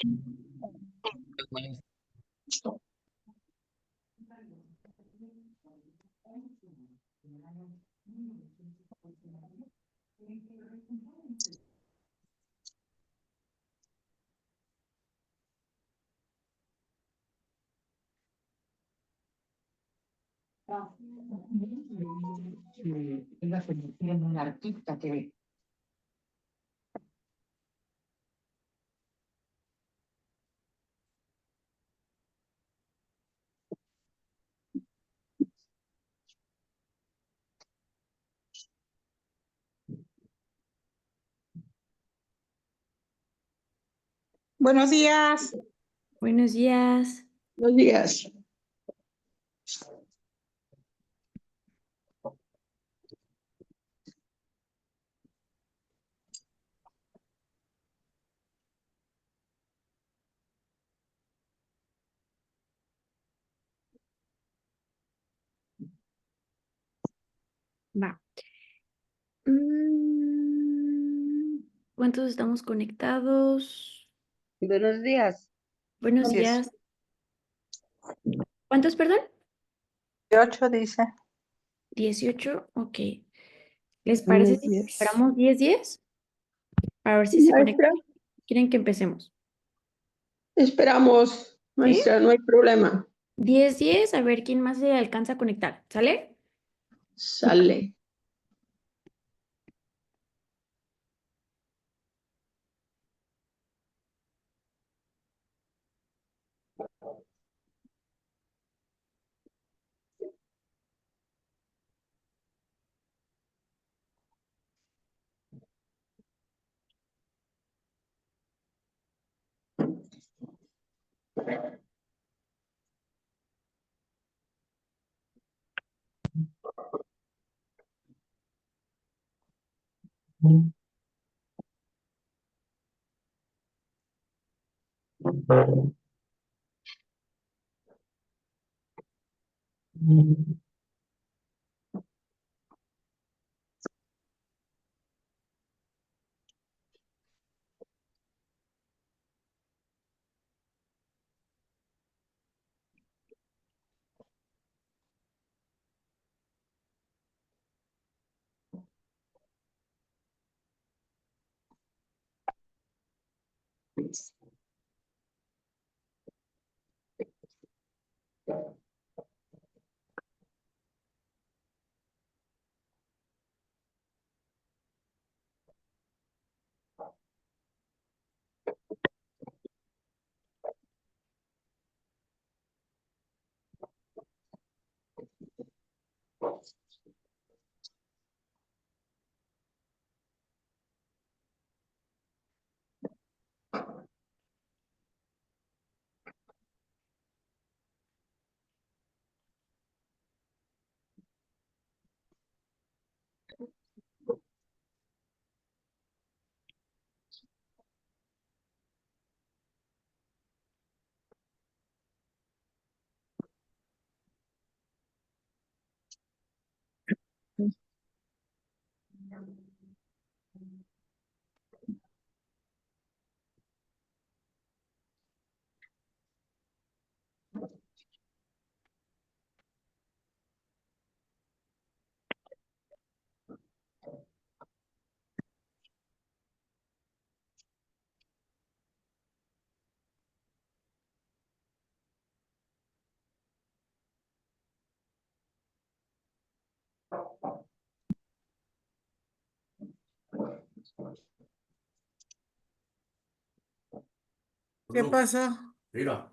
La tiene un artista que Buenos días. Buenos días. Buenos días. Va. ¿Cuántos estamos conectados? Buenos días. Buenos días. ¿Cuántos, perdón? 8 dice. 18. Ok. ¿Les parece si 10. esperamos 10? Para ver si se conecta. ¿Quieren que empecemos? Esperamos, maestra, no hay problema. 10, a ver quién más se alcanza a conectar. ¿Sale? Sale. ¿Qué pasa? Mira,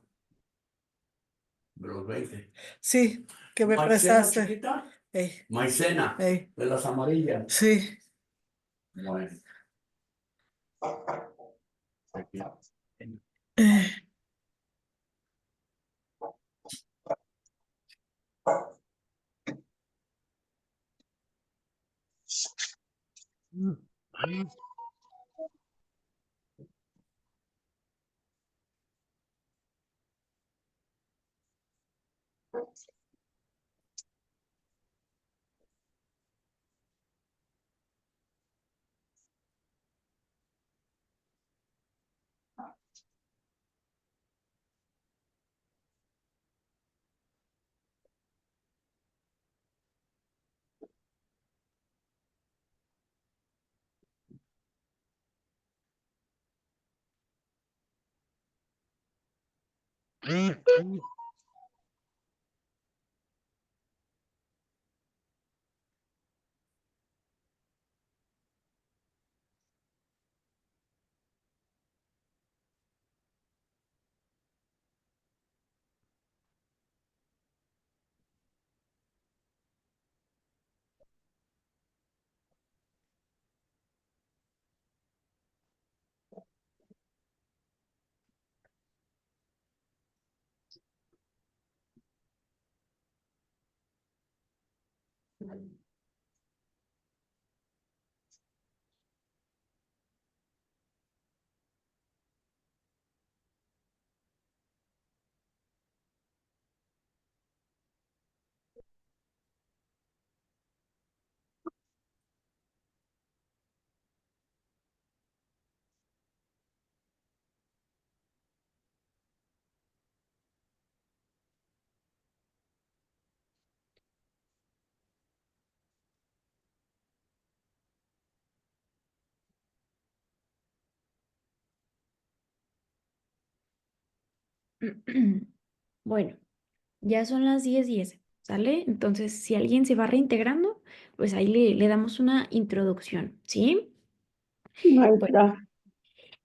de los 20. Sí, que me Maicena prestaste. chiquita, Ey, maicena, ey, de las amarillas. sí. Bueno, aquí. Eh, Bueno, ya son las 10:10, ¿sale? Entonces, si alguien se va reintegrando, pues ahí le damos una introducción, ¿sí? Sí, Bueno, maestra.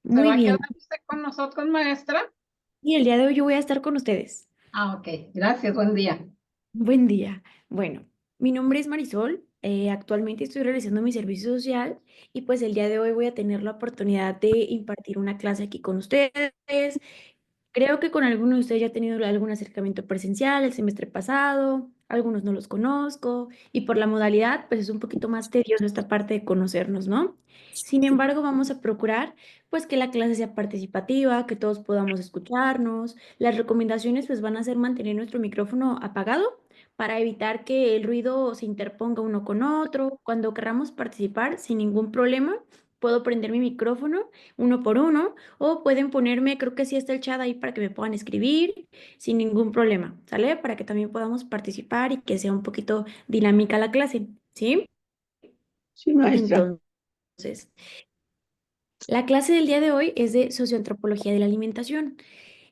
¿Se muy va a bien. quedar usted con nosotros, maestra? Y el día de hoy yo voy a estar con ustedes. Ah, ok. Gracias, buen día. Buen día. Bueno, mi nombre es Marisol. Actualmente estoy realizando mi servicio social y pues el día de hoy voy a tener la oportunidad de impartir una clase aquí con ustedes. Creo que con algunos de ustedes ya he tenido algún acercamiento presencial el semestre pasado, algunos no los conozco y por la modalidad pues es un poquito más tedioso esta parte de conocernos, ¿no? Sin embargo, vamos a procurar pues que la clase sea participativa, que todos podamos escucharnos. Las recomendaciones pues van a ser mantener nuestro micrófono apagado para evitar que el ruido se interponga uno con otro. Cuando queramos participar sin ningún problema, puedo prender mi micrófono uno por uno o pueden ponerme, creo que sí está el chat ahí para que me puedan escribir sin ningún problema, ¿sale? Para que también podamos participar y que sea un poquito dinámica la clase, ¿sí? Sí, maestra. Entonces, la clase del día de hoy es de socioantropología de la alimentación.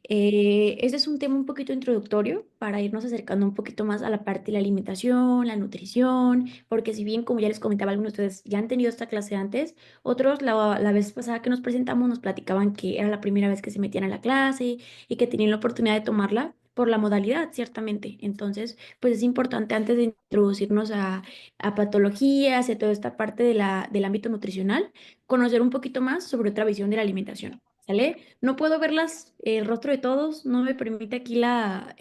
Este es un tema un poquito introductorio para irnos acercando un poquito más a la parte de la alimentación, la nutrición, porque si bien, como ya les comentaba, algunos de ustedes ya han tenido esta clase antes, otros la vez pasada que nos presentamos nos platicaban que era la primera vez que se metían a la clase y que tenían la oportunidad de tomarla por la modalidad, ciertamente. Entonces, pues es importante antes de introducirnos a patologías y a toda esta parte de del ámbito nutricional, conocer un poquito más sobre otra visión de la alimentación. ¿Sale? No puedo verlas, el rostro de todos, no me permite aquí al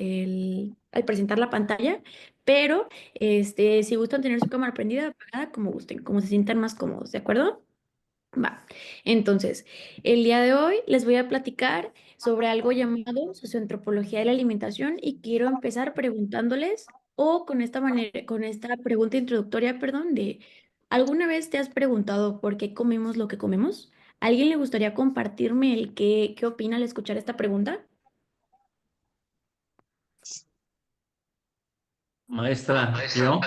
presentar la pantalla, pero si gustan tener su cámara prendida, apagada, como gusten, como se sientan más cómodos, ¿de acuerdo? Va. Entonces, el día de hoy les voy a platicar sobre algo llamado socioantropología de la alimentación y quiero empezar preguntándoles o con esta manera, con esta pregunta introductoria, perdón, de ¿alguna vez te has preguntado por qué comemos lo que comemos? ¿A alguien le gustaría compartirme el qué opina al escuchar esta pregunta? Maestra, yo,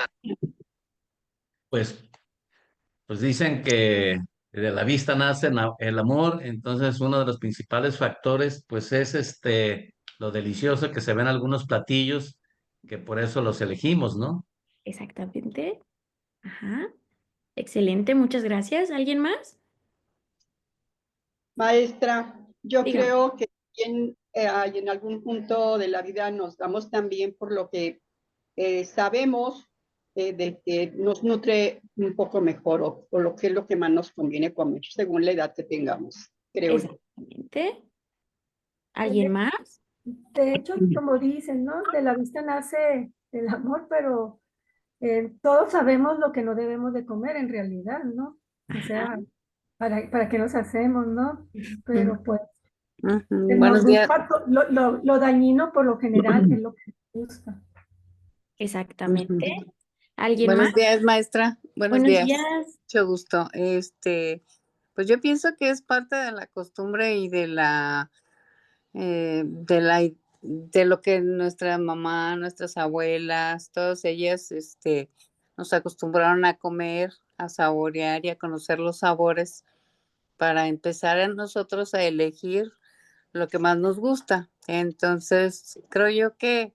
pues, pues dicen que de la vista nace el amor, entonces uno de los principales factores, pues es lo delicioso que se ven algunos platillos, que por eso los elegimos, ¿no? Exactamente. Ajá. Excelente, muchas gracias. ¿Alguien más? Maestra, yo Dígame. creo que en algún punto de la vida nos damos también por lo que sabemos de que nos nutre un poco mejor o lo que es lo que más nos conviene comer según la edad que tengamos, creo yo. Exactamente. ¿Alguien más? De hecho, como dicen, ¿no? De la vista nace el amor, pero todos sabemos lo que no debemos de comer en realidad, ¿no? O sea, para qué nos hacemos, ¿no? Pero pues Ujú, nos buenos días. gusta lo dañino por lo general es lo que nos gusta. Exactamente. Ujú. ¿Alguien más? Buenos días, maestra. Buenos Buenos días. días. Mucho gusto. Pues yo pienso que es parte de la costumbre y de lo que nuestra mamá, nuestras abuelas, todas ellas, nos acostumbraron a comer, a saborear y a conocer los sabores para empezar a nosotros a elegir lo que más nos gusta. Entonces, creo yo que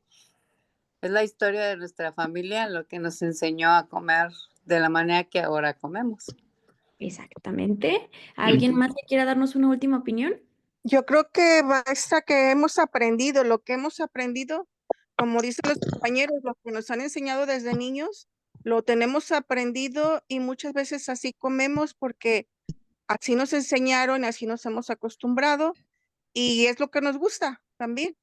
es la historia de nuestra familia lo que nos enseñó a comer de la manera que ahora comemos. Exactamente. ¿Alguien más que quiera darnos una última opinión? Yo creo que maestra que hemos aprendido, lo que hemos aprendido, como dicen los compañeros, lo que nos han enseñado desde niños, lo tenemos aprendido y muchas veces así comemos porque así nos enseñaron, así nos hemos acostumbrado y es lo que nos gusta también.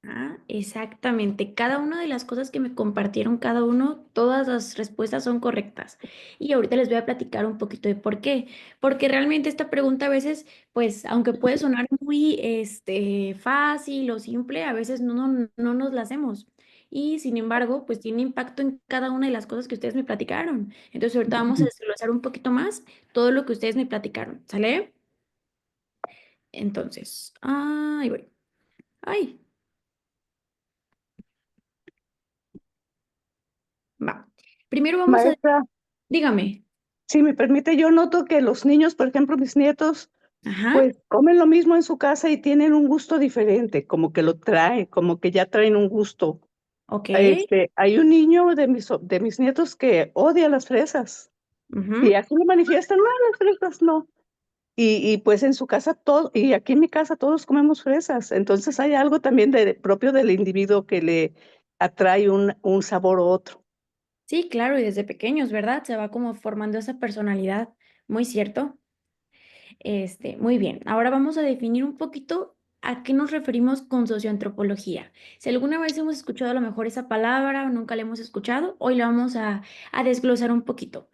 Ah, exactamente. Cada una de las cosas que me compartieron cada uno, todas las respuestas son correctas. Y ahorita les voy a platicar un poquito de por qué. Porque realmente esta pregunta a veces, pues, aunque puede sonar muy fácil o simple, a veces no nos la hacemos. Y sin embargo, pues tiene impacto en cada una de las cosas que ustedes me platicaron. Entonces ahorita vamos a desglosar un poquito más todo lo que ustedes me platicaron. ¿Sale? Entonces, ahí voy. Ay, va. Primero vamos a... Maestra, Dígame. si me permite, yo noto que los niños, por ejemplo, mis nietos, Ajá, pues comen lo mismo en su casa y tienen un gusto diferente, como que lo traen, como que ya traen un gusto. ok. Hay un niño de mis nietos que odia las fresas Ujú. y así lo manifiestan, no, las fresas no. Y pues en su casa todo, y aquí en mi casa todos comemos fresas. Entonces hay algo también propio del individuo que le atrae un sabor u otro. Sí, claro, y desde pequeños, ¿verdad? Se va como formando esa personalidad. Muy cierto. Muy bien. Ahora vamos a definir un poquito a qué nos referimos con socioantropología. Si alguna vez hemos escuchado a lo mejor esa palabra o nunca la hemos escuchado, hoy la vamos a desglosar un poquito.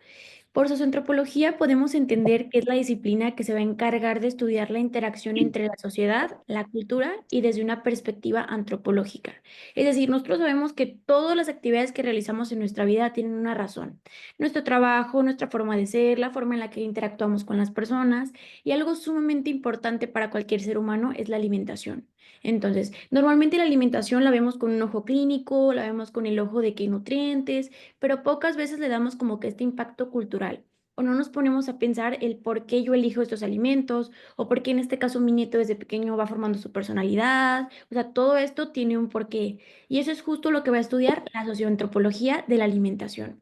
Por socioantropología podemos entender que es la disciplina que se va a encargar de estudiar la interacción entre la sociedad, la cultura y desde una perspectiva antropológica. Es decir, nosotros sabemos que todas las actividades que realizamos en nuestra vida tienen una razón. Nuestro trabajo, nuestra forma de ser, la forma en la que interactuamos con las personas y algo sumamente importante para cualquier ser humano es la alimentación. Entonces, normalmente la alimentación la vemos con un ojo clínico, la vemos con el ojo de qué nutrientes, pero pocas veces le damos como que este impacto cultural. O no nos ponemos a pensar el por qué yo elijo estos alimentos, o por qué en este caso mi nieto desde pequeño va formando su personalidad. O sea, todo esto tiene un porqué. Y eso es justo lo que va a estudiar la socioantropología de la alimentación.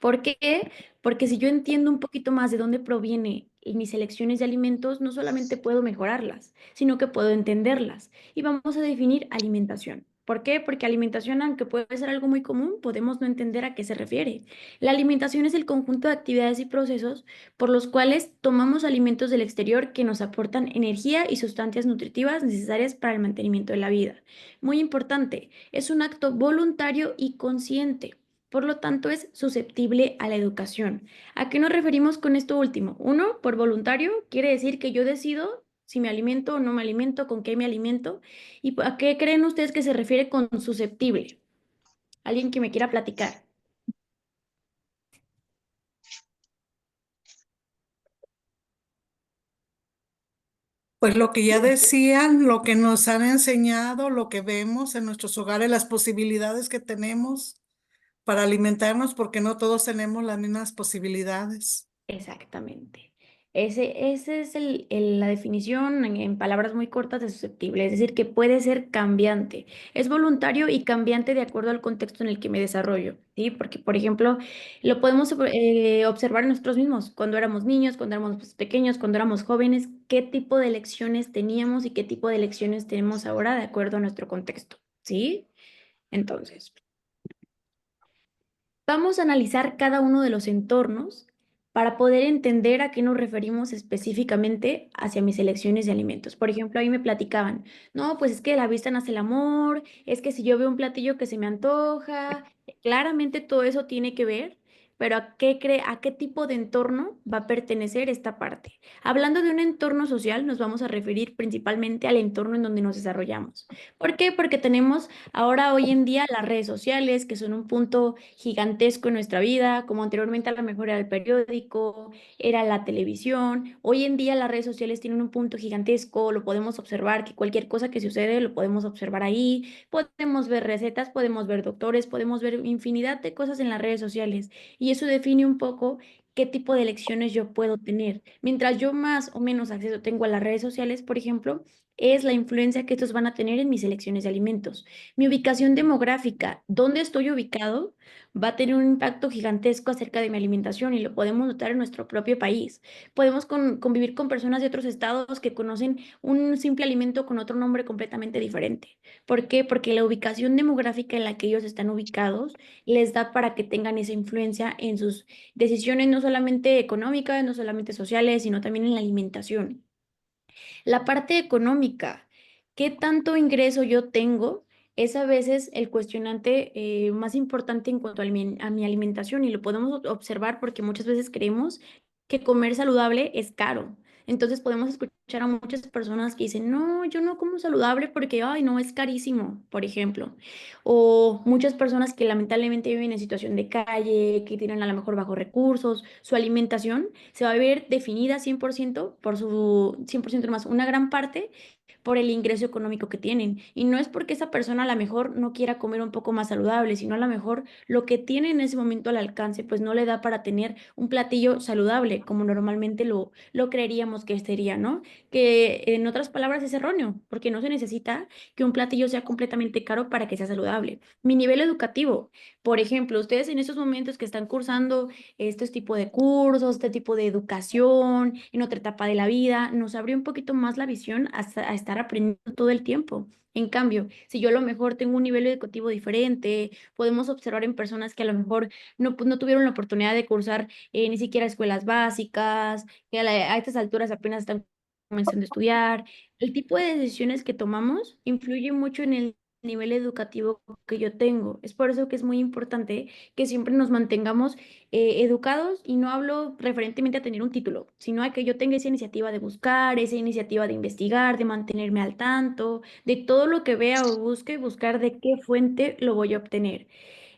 ¿Por qué? Porque si yo entiendo un poquito más de dónde proviene mis selecciones de alimentos, no solamente puedo mejorarlas, sino que puedo entenderlas. Y vamos a definir alimentación. ¿Por qué? Porque alimentación, aunque puede ser algo muy común, podemos no entender a qué se refiere. La alimentación es el conjunto de actividades y procesos por los cuales tomamos alimentos del exterior que nos aportan energía y sustancias nutritivas necesarias para el mantenimiento de la vida. Muy importante, es un acto voluntario y consciente. Por lo tanto, es susceptible a la educación. ¿A qué nos referimos con esto último? Uno, por voluntario, quiere decir que yo decido si me alimento o no me alimento, con qué me alimento. ¿Y a qué creen ustedes que se refiere con susceptible? ¿Alguien que me quiera platicar? Pues lo que ya decían, lo que nos han enseñado, lo que vemos en nuestros hogares, las posibilidades que tenemos para alimentarnos, porque no todos tenemos las mismas posibilidades. Exactamente. Ese es la definición en palabras muy cortas de susceptible, es decir, que puede ser cambiante. Es voluntario y cambiante de acuerdo al contexto en el que me desarrollo, ¿sí? Porque, por ejemplo, lo podemos observar en nosotros mismos, cuando éramos niños, cuando éramos pues, pequeños, cuando éramos jóvenes, qué tipo de elecciones teníamos y qué tipo de elecciones tenemos ahora de acuerdo a nuestro contexto, ¿sí? Entonces, vamos a analizar cada uno de los entornos para poder entender a qué nos referimos específicamente hacia mis elecciones de alimentos. Por ejemplo, ahí me platicaban, no, pues es que de la vista nace el amor, es que si yo veo un platillo que se me antoja, claramente todo eso tiene que ver, pero a qué tipo de entorno va a pertenecer esta parte? Hablando de un entorno social, nos vamos a referir principalmente al entorno en donde nos desarrollamos. ¿Por qué? Porque tenemos ahora, hoy en día, las redes sociales, que son un punto gigantesco en nuestra vida, como anteriormente a lo mejor era el periódico, era la televisión. Hoy en día las redes sociales tienen un punto gigantesco, lo podemos observar, que cualquier cosa que sucede lo podemos observar ahí, podemos ver recetas, podemos ver doctores, podemos ver infinidad de cosas en las redes sociales. Y eso define un poco qué tipo de elecciones yo puedo tener. Mientras yo más o menos acceso tengo a las redes sociales, por ejemplo, es la influencia que estos van a tener en mis elecciones de alimentos. Mi ubicación demográfica, dónde estoy ubicado, va a tener un impacto gigantesco acerca de mi alimentación y lo podemos notar en nuestro propio país. Podemos convivir con personas de otros estados que conocen un simple alimento con otro nombre completamente diferente. ¿Por qué? Porque la ubicación demográfica en la que ellos están ubicados les da para que tengan esa influencia en sus decisiones, no solamente económicas, no solamente sociales, sino también en la alimentación. La parte económica, ¿qué tanto ingreso yo tengo? Es a veces el cuestionante más importante en cuanto a mi alimentación y lo podemos observar porque muchas veces creemos que comer saludable es caro. Entonces podemos escuchar a muchas personas que dicen, no, yo no como saludable porque, ay, no, es carísimo, por ejemplo. O muchas personas que lamentablemente viven en situación de calle, que tienen a lo mejor bajos recursos, su alimentación se va a ver definida 100% por su 100% más, una gran parte por el ingreso económico que tienen. Y no es porque esa persona a lo mejor no quiera comer un poco más saludable, sino a lo mejor lo que tiene en ese momento al alcance, pues no le da para tener un platillo saludable, como normalmente lo creeríamos que sería, ¿no? Que en otras palabras es erróneo, porque no se necesita que un platillo sea completamente caro para que sea saludable. Mi nivel educativo, por ejemplo, ustedes en estos momentos que están cursando este tipo de cursos, este tipo de educación, en otra etapa de la vida, nos abrió un poquito más la visión a estar aprendiendo todo el tiempo. En cambio, si yo a lo mejor tengo un nivel educativo diferente, podemos observar en personas que a lo mejor no, pues, no tuvieron la oportunidad de cursar ni siquiera escuelas básicas, que a estas alturas apenas están comenzando a estudiar. El tipo de decisiones que tomamos influye mucho en el nivel educativo que yo tengo. Es por eso que es muy importante que siempre nos mantengamos educados, y no hablo referentemente a tener un título, sino a que yo tenga esa iniciativa de buscar, esa iniciativa de investigar, de mantenerme al tanto, de todo lo que vea o busque, buscar de qué fuente lo voy a obtener.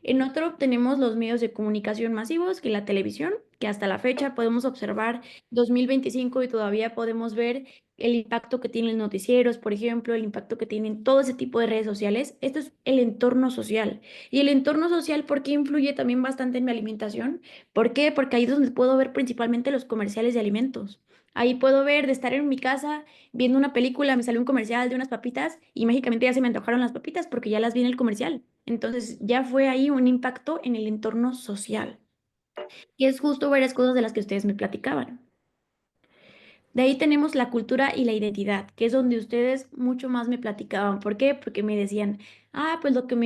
En otro tenemos los medios de comunicación masivos, que la televisión, que hasta la fecha podemos observar 2025 y todavía podemos ver el impacto que tienen los noticieros, por ejemplo, el impacto que tienen todo ese tipo de redes sociales. Esto es el entorno social. Y el entorno social, ¿por qué influye también bastante en mi alimentación? ¿Por qué? Porque ahí es donde puedo ver principalmente los comerciales de alimentos. Ahí puedo ver de estar en mi casa viendo una película, me sale un comercial de unas papitas y mágicamente ya se me antojaron las papitas porque ya las vi en el comercial. Entonces ya fue ahí un impacto en el entorno social. Y es justo varias cosas de las que ustedes me platicaban. De ahí tenemos la cultura y la identidad, que es donde ustedes mucho más me platicaban. ¿Por qué? Porque me decían, pues lo que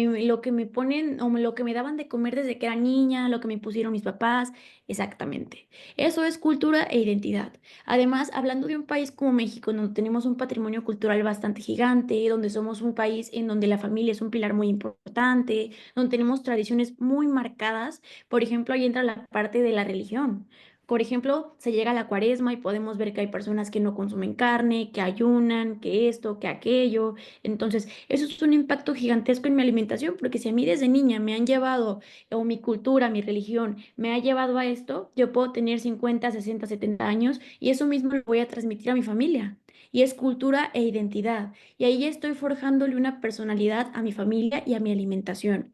me ponen o lo que me daban de comer desde que era niña, lo que me pusieron mis papás, exactamente. Eso es cultura e identidad. Además, hablando de un país como México, donde tenemos un patrimonio cultural bastante gigante, donde somos un país en donde la familia es un pilar muy importante, donde tenemos tradiciones muy marcadas, por ejemplo, ahí entra la parte de la religión. Por ejemplo, se llega a la cuaresma y podemos ver que hay personas que no consumen carne, que ayunan, que esto, que aquello. Entonces, eso es un impacto gigantesco en mi alimentación, porque si a mí desde niña me han llevado, o mi cultura, mi religión, me ha llevado a esto, yo puedo tener 50, 60, 70 años y eso mismo lo voy a transmitir a mi familia. Y es cultura e identidad. Y ahí estoy forjándole una personalidad a mi familia y a mi alimentación.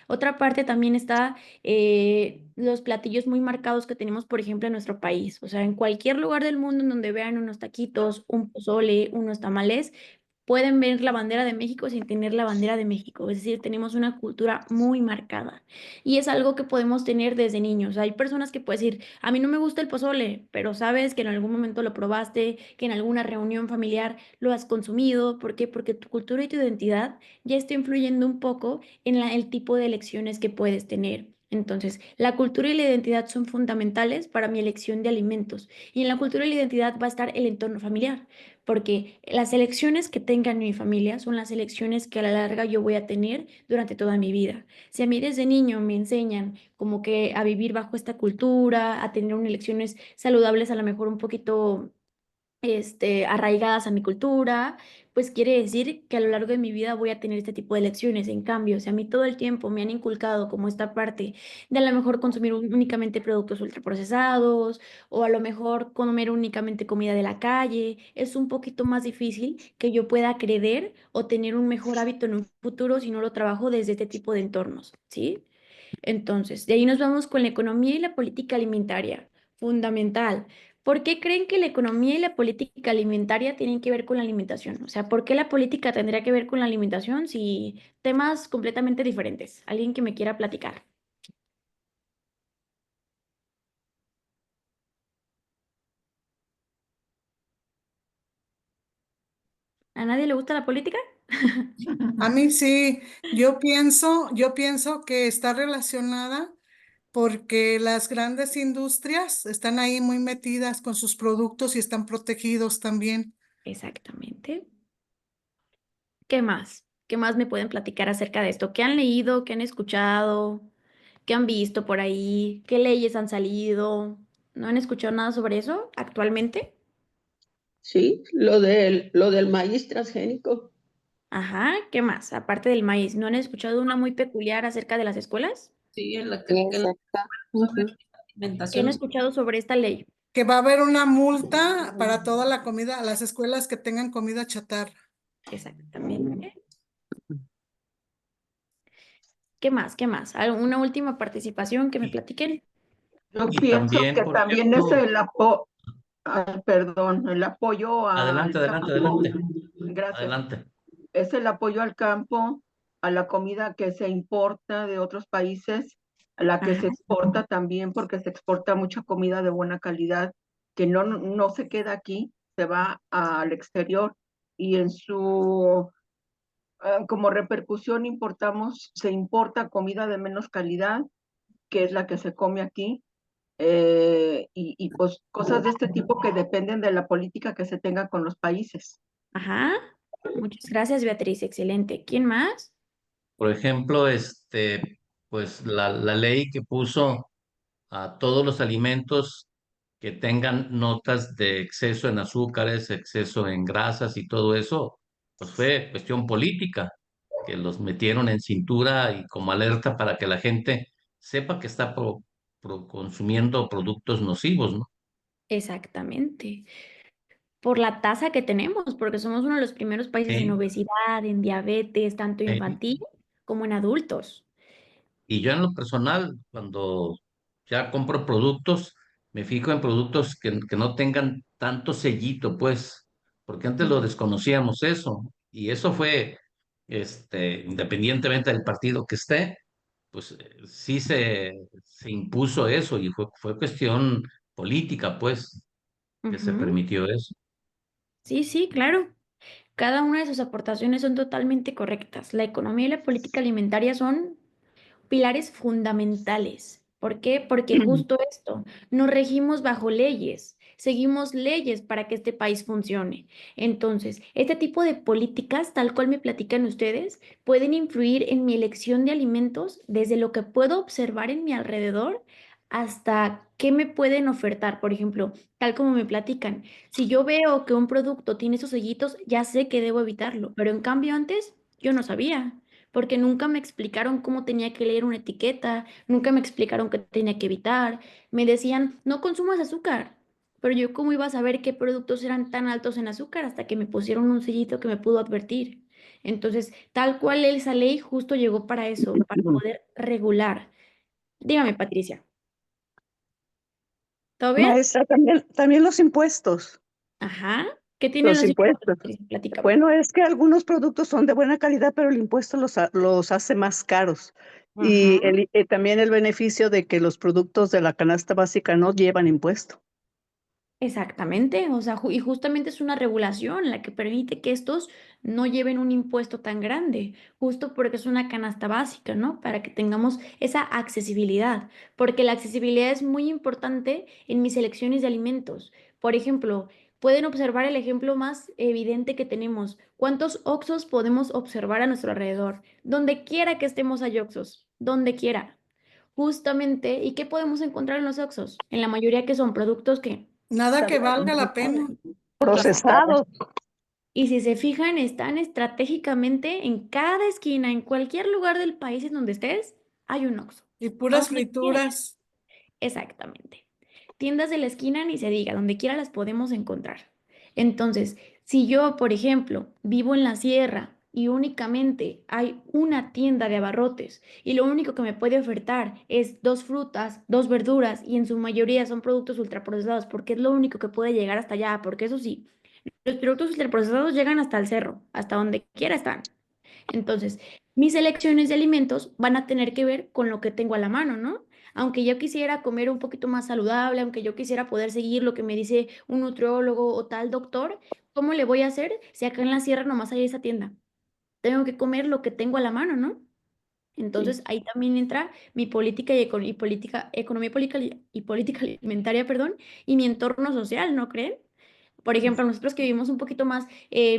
Otra parte también está los platillos muy marcados que tenemos, por ejemplo, en nuestro país. O sea, en cualquier lugar del mundo en donde vean unos taquitos, un pozole, unos tamales, pueden ver la bandera de México sin tener la bandera de México. Es decir, tenemos una cultura muy marcada. Y es algo que podemos tener desde niños. Hay personas que pueden decir, a mí no me gusta el pozole, pero sabes que en algún momento lo probaste, que en alguna reunión familiar lo has consumido. ¿Por qué? Porque tu cultura y tu identidad ya está influyendo un poco en el tipo de elecciones que puedes tener. Entonces, la cultura y la identidad son fundamentales para mi elección de alimentos. Y en la cultura y la identidad va a estar el entorno familiar, porque las elecciones que tenga en mi familia son las elecciones que a la larga yo voy a tener durante toda mi vida. Si a mí desde niño me enseñan como que a vivir bajo esta cultura, a tener unas elecciones saludables, a lo mejor un poquito arraigadas a mi cultura, pues quiere decir que a lo largo de mi vida voy a tener este tipo de lecciones. En cambio, si a mí todo el tiempo me han inculcado como esta parte de a lo mejor consumir únicamente productos ultraprocesados o a lo mejor comer únicamente comida de la calle, es un poquito más difícil que yo pueda creer o tener un mejor hábito en un futuro si no lo trabajo desde este tipo de entornos, ¿sí? Entonces, de ahí nos vamos con la economía y la política alimentaria. Fundamental. ¿Por qué creen que la economía y la política alimentaria tienen que ver con la alimentación? O sea, ¿por qué la política tendría que ver con la alimentación si temas completamente diferentes? ¿Alguien que me quiera platicar? ¿A nadie le gusta la política? A mí sí, yo pienso que está relacionada porque las grandes industrias están ahí muy metidas con sus productos y están protegidos también. Exactamente. ¿Qué más? ¿Qué más me pueden platicar acerca de esto? ¿Qué han leído? ¿Qué han escuchado? ¿Qué han visto por ahí? ¿Qué leyes han salido? ¿No han escuchado nada sobre eso actualmente? Sí, lo del maíz transgénico. Ajá, ¿qué más? Aparte del maíz, ¿no han escuchado una muy peculiar acerca de las escuelas? Sí, en la Exacto. Ujú. ¿Qué han alimentación. escuchado sobre esta ley? Que va a haber una multa para toda la comida, las escuelas que tengan comida chatarra. Exactamente. ¿Qué más? ¿Qué más? ¿Alguna última participación que me platiquen? Yo Y pienso también, que por también es ejemplo, el apoyo al adelante, adelante, campo. adelante, Gracias. adelante. Es el apoyo al campo, a la comida que se importa de otros países, a la que se Ajá, exporta también, porque se exporta mucha comida de buena calidad, que no se queda aquí, se va al exterior y como repercusión se importa comida de menos calidad, que es la que se come aquí, y pues cosas de este tipo que dependen de la política que se tenga con los países. ajá. Muchas gracias, Beatriz. Excelente. ¿Quién más? Por ejemplo, pues la ley que puso a todos los alimentos que tengan notas de exceso en azúcares, exceso en grasas y todo eso, pues fue cuestión política, que los metieron en cintura y como alerta para que la gente sepa que está consumiendo productos nocivos, ¿no? Exactamente. Por la tasa que tenemos, porque somos uno de los primeros países en Sí. obesidad, en diabetes, tanto Eh, infantil como en adultos. Y yo en lo personal, cuando ya compro productos, me fijo en productos que no tengan tanto sellito, pues, porque antes lo desconocíamos eso. Y eso fue, independientemente del partido que esté, pues sí se impuso eso y fue cuestión política, pues, que se Ujú. permitió eso. Sí, sí, claro. Cada una de sus aportaciones son totalmente correctas. La economía y la política alimentaria son pilares fundamentales. ¿Por qué? Porque justo esto, nos regimos bajo leyes, seguimos leyes para que este país funcione. Entonces, este tipo de políticas, tal cual me platican ustedes, pueden influir en mi elección de alimentos desde lo que puedo observar en mi alrededor hasta qué me pueden ofertar. Por ejemplo, tal como me platican, si yo veo que un producto tiene esos sellitos, ya sé que debo evitarlo, pero en cambio antes yo no sabía porque nunca me explicaron cómo tenía que leer una etiqueta, nunca me explicaron qué tenía que evitar. Me decían, no consumas azúcar, pero yo cómo iba a saber qué productos eran tan altos en azúcar hasta que me pusieron un sellito que me pudo advertir. Entonces, tal cual esa ley justo llegó para eso, para poder regular. Dígame, Patricia, ¿todo bien? Maestra, también los impuestos. Ajá. ¿Qué tienen Los los impuestos, impuestos. Patricia? Platícame. Bueno, es que algunos productos son de buena calidad, pero el impuesto los hace más caros. Ajá. Y también el beneficio de que los productos de la canasta básica no llevan impuesto. Exactamente, o sea, y justamente es una regulación la que permite que estos no lleven un impuesto tan grande, justo porque es una canasta básica, ¿no? Para que tengamos esa accesibilidad, porque la accesibilidad es muy importante en mis elecciones de alimentos. Por ejemplo, pueden observar el ejemplo más evidente que tenemos. ¿Cuántos Oxxos podemos observar a nuestro alrededor? Donde quiera que estemos hay Oxxos, donde quiera. Justamente, ¿y qué podemos encontrar en los Oxxos? En la mayoría que son productos que Nada que valga la pena. Procesados. y si se fijan, están estratégicamente en cada esquina, en cualquier lugar del país en donde estés, hay un Oxxo. Y puras Donde quiera. frituras. Exactamente. Tiendas de la esquina ni se diga, donde quiera las podemos encontrar. Entonces, si yo, por ejemplo, vivo en la sierra y únicamente hay una tienda de abarrotes y lo único que me puede ofertar es 2 frutas, 2 verduras y en su mayoría son productos ultraprocesados porque es lo único que puede llegar hasta allá, porque eso sí, los productos ultraprocesados llegan hasta el cerro, hasta donde quiera están. Entonces, mis elecciones de alimentos van a tener que ver con lo que tengo a la mano, ¿no? Aunque yo quisiera comer un poquito más saludable, aunque yo quisiera poder seguir lo que me dice un nutriólogo o tal doctor, ¿cómo le voy a hacer si acá en la sierra nomás hay esa tienda? Tengo que comer lo que tengo a la mano, ¿no? Entonces ahí también entra mi política y política, economía y política alimentaria, perdón, y mi entorno social, ¿no creen? Por ejemplo, nosotros que vivimos un poquito más,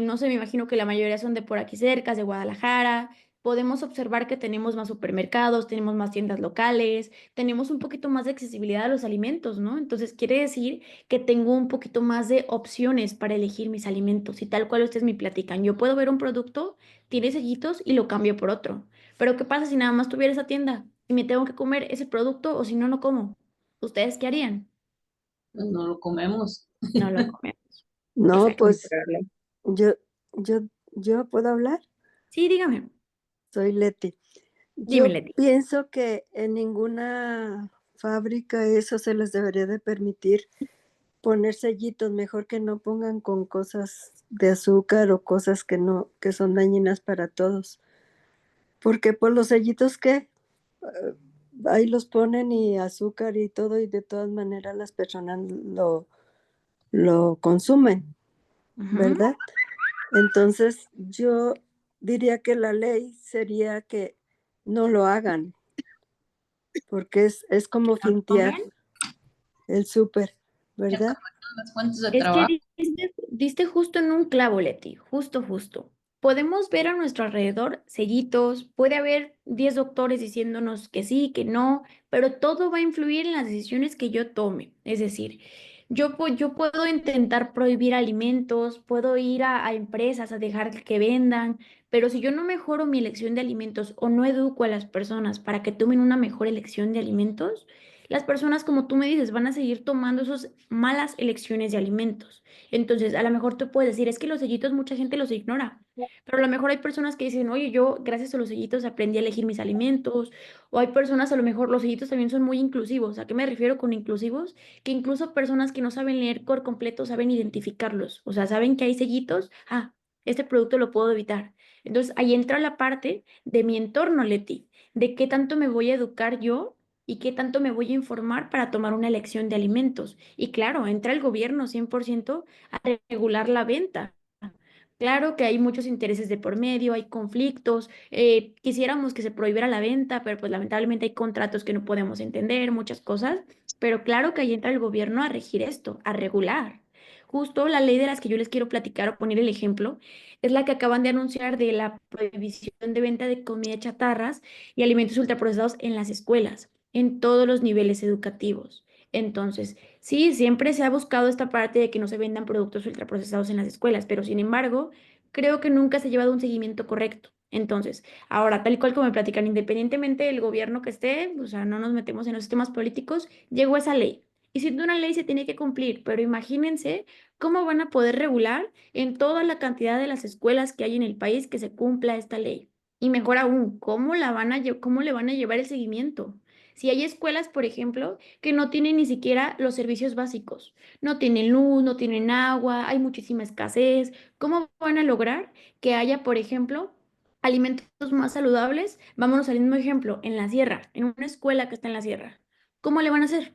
no sé, me imagino que la mayoría son de por aquí cerca, de Guadalajara, podemos observar que tenemos más supermercados, tenemos más tiendas locales, tenemos un poquito más de accesibilidad a los alimentos, ¿no? Entonces quiere decir que tengo un poquito más de opciones para elegir mis alimentos y tal cual ustedes me platican. Yo puedo ver un producto, tiene sellitos y lo cambio por otro. Pero ¿qué pasa si nada más tuviera esa tienda y me tengo que comer ese producto o si no, no como? ¿Ustedes qué harían? No lo comemos. No lo comemos. No, Exacto. pues yo, yo, yo puedo hablar. Sí, dígame. Soy Leti. Dime, Yo Leti. pienso que en ninguna fábrica eso se les debería de permitir poner sellitos, mejor que no pongan con cosas de azúcar o cosas que no, que son dañinas para todos. Porque por los sellitos que ahí los ponen y azúcar y todo, y de todas maneras las personas lo consumen, Ujú. ¿verdad? Entonces yo diría que la ley sería que no lo hagan, porque es como fintear ¿Pongan? el súper, Ya ¿verdad? acabaron las fuentes de Es trabajo. que diste justo en un clavo, Leti, justo. Podemos ver a nuestro alrededor sellitos, puede haber 10 doctores diciéndonos que sí, que no, pero todo va a influir en las decisiones que yo tome. Es decir, yo puedo intentar prohibir alimentos, puedo ir a empresas a dejar que vendan, pero si yo no mejoro mi elección de alimentos o no educo a las personas para que tomen una mejor elección de alimentos, las personas, como tú me dices, van a seguir tomando esas malas elecciones de alimentos. Entonces, a lo mejor tú puedes decir, es que los sellitos mucha gente los ignora, pero a lo mejor hay personas que dicen, oye, yo gracias a los sellitos aprendí a elegir mis alimentos, o hay personas, a lo mejor los sellitos también son muy inclusivos. ¿A qué me refiero con inclusivos? Que incluso personas que no saben leer por completo saben identificarlos, o sea, saben que hay sellitos, este producto lo puedo evitar. Entonces, ahí entra la parte de mi entorno, Leti, de qué tanto me voy a educar yo y qué tanto me voy a informar para tomar una elección de alimentos. Y claro, entra el gobierno 100% a regular la venta. Claro que hay muchos intereses de por medio, hay conflictos, quisiéramos que se prohibiera la venta, pero pues lamentablemente hay contratos que no podemos entender, muchas cosas, pero claro que ahí entra el gobierno a regir esto, a regular. Justo la ley de las que yo les quiero platicar o poner el ejemplo es la que acaban de anunciar de la prohibición de venta de comida chatarras y alimentos ultraprocesados en las escuelas, en todos los niveles educativos. Entonces, sí, siempre se ha buscado esta parte de que no se vendan productos ultraprocesados en las escuelas, pero sin embargo, creo que nunca se ha llevado un seguimiento correcto. Entonces, ahora, tal y cual como me platican, independientemente del gobierno que esté, o sea, no nos metemos en los temas políticos, llegó esa ley. Y siendo una ley se tiene que cumplir, pero imagínense cómo van a poder regular en toda la cantidad de las escuelas que hay en el país que se cumpla esta ley. Y mejor aún, ¿cómo le van a llevar el seguimiento? Si hay escuelas, por ejemplo, que no tienen ni siquiera los servicios básicos, no tienen luz, no tienen agua, hay muchísima escasez, ¿cómo van a lograr que haya, por ejemplo, alimentos más saludables? Vámonos al mismo ejemplo, en la sierra, en una escuela que está en la sierra. ¿Cómo le van a hacer?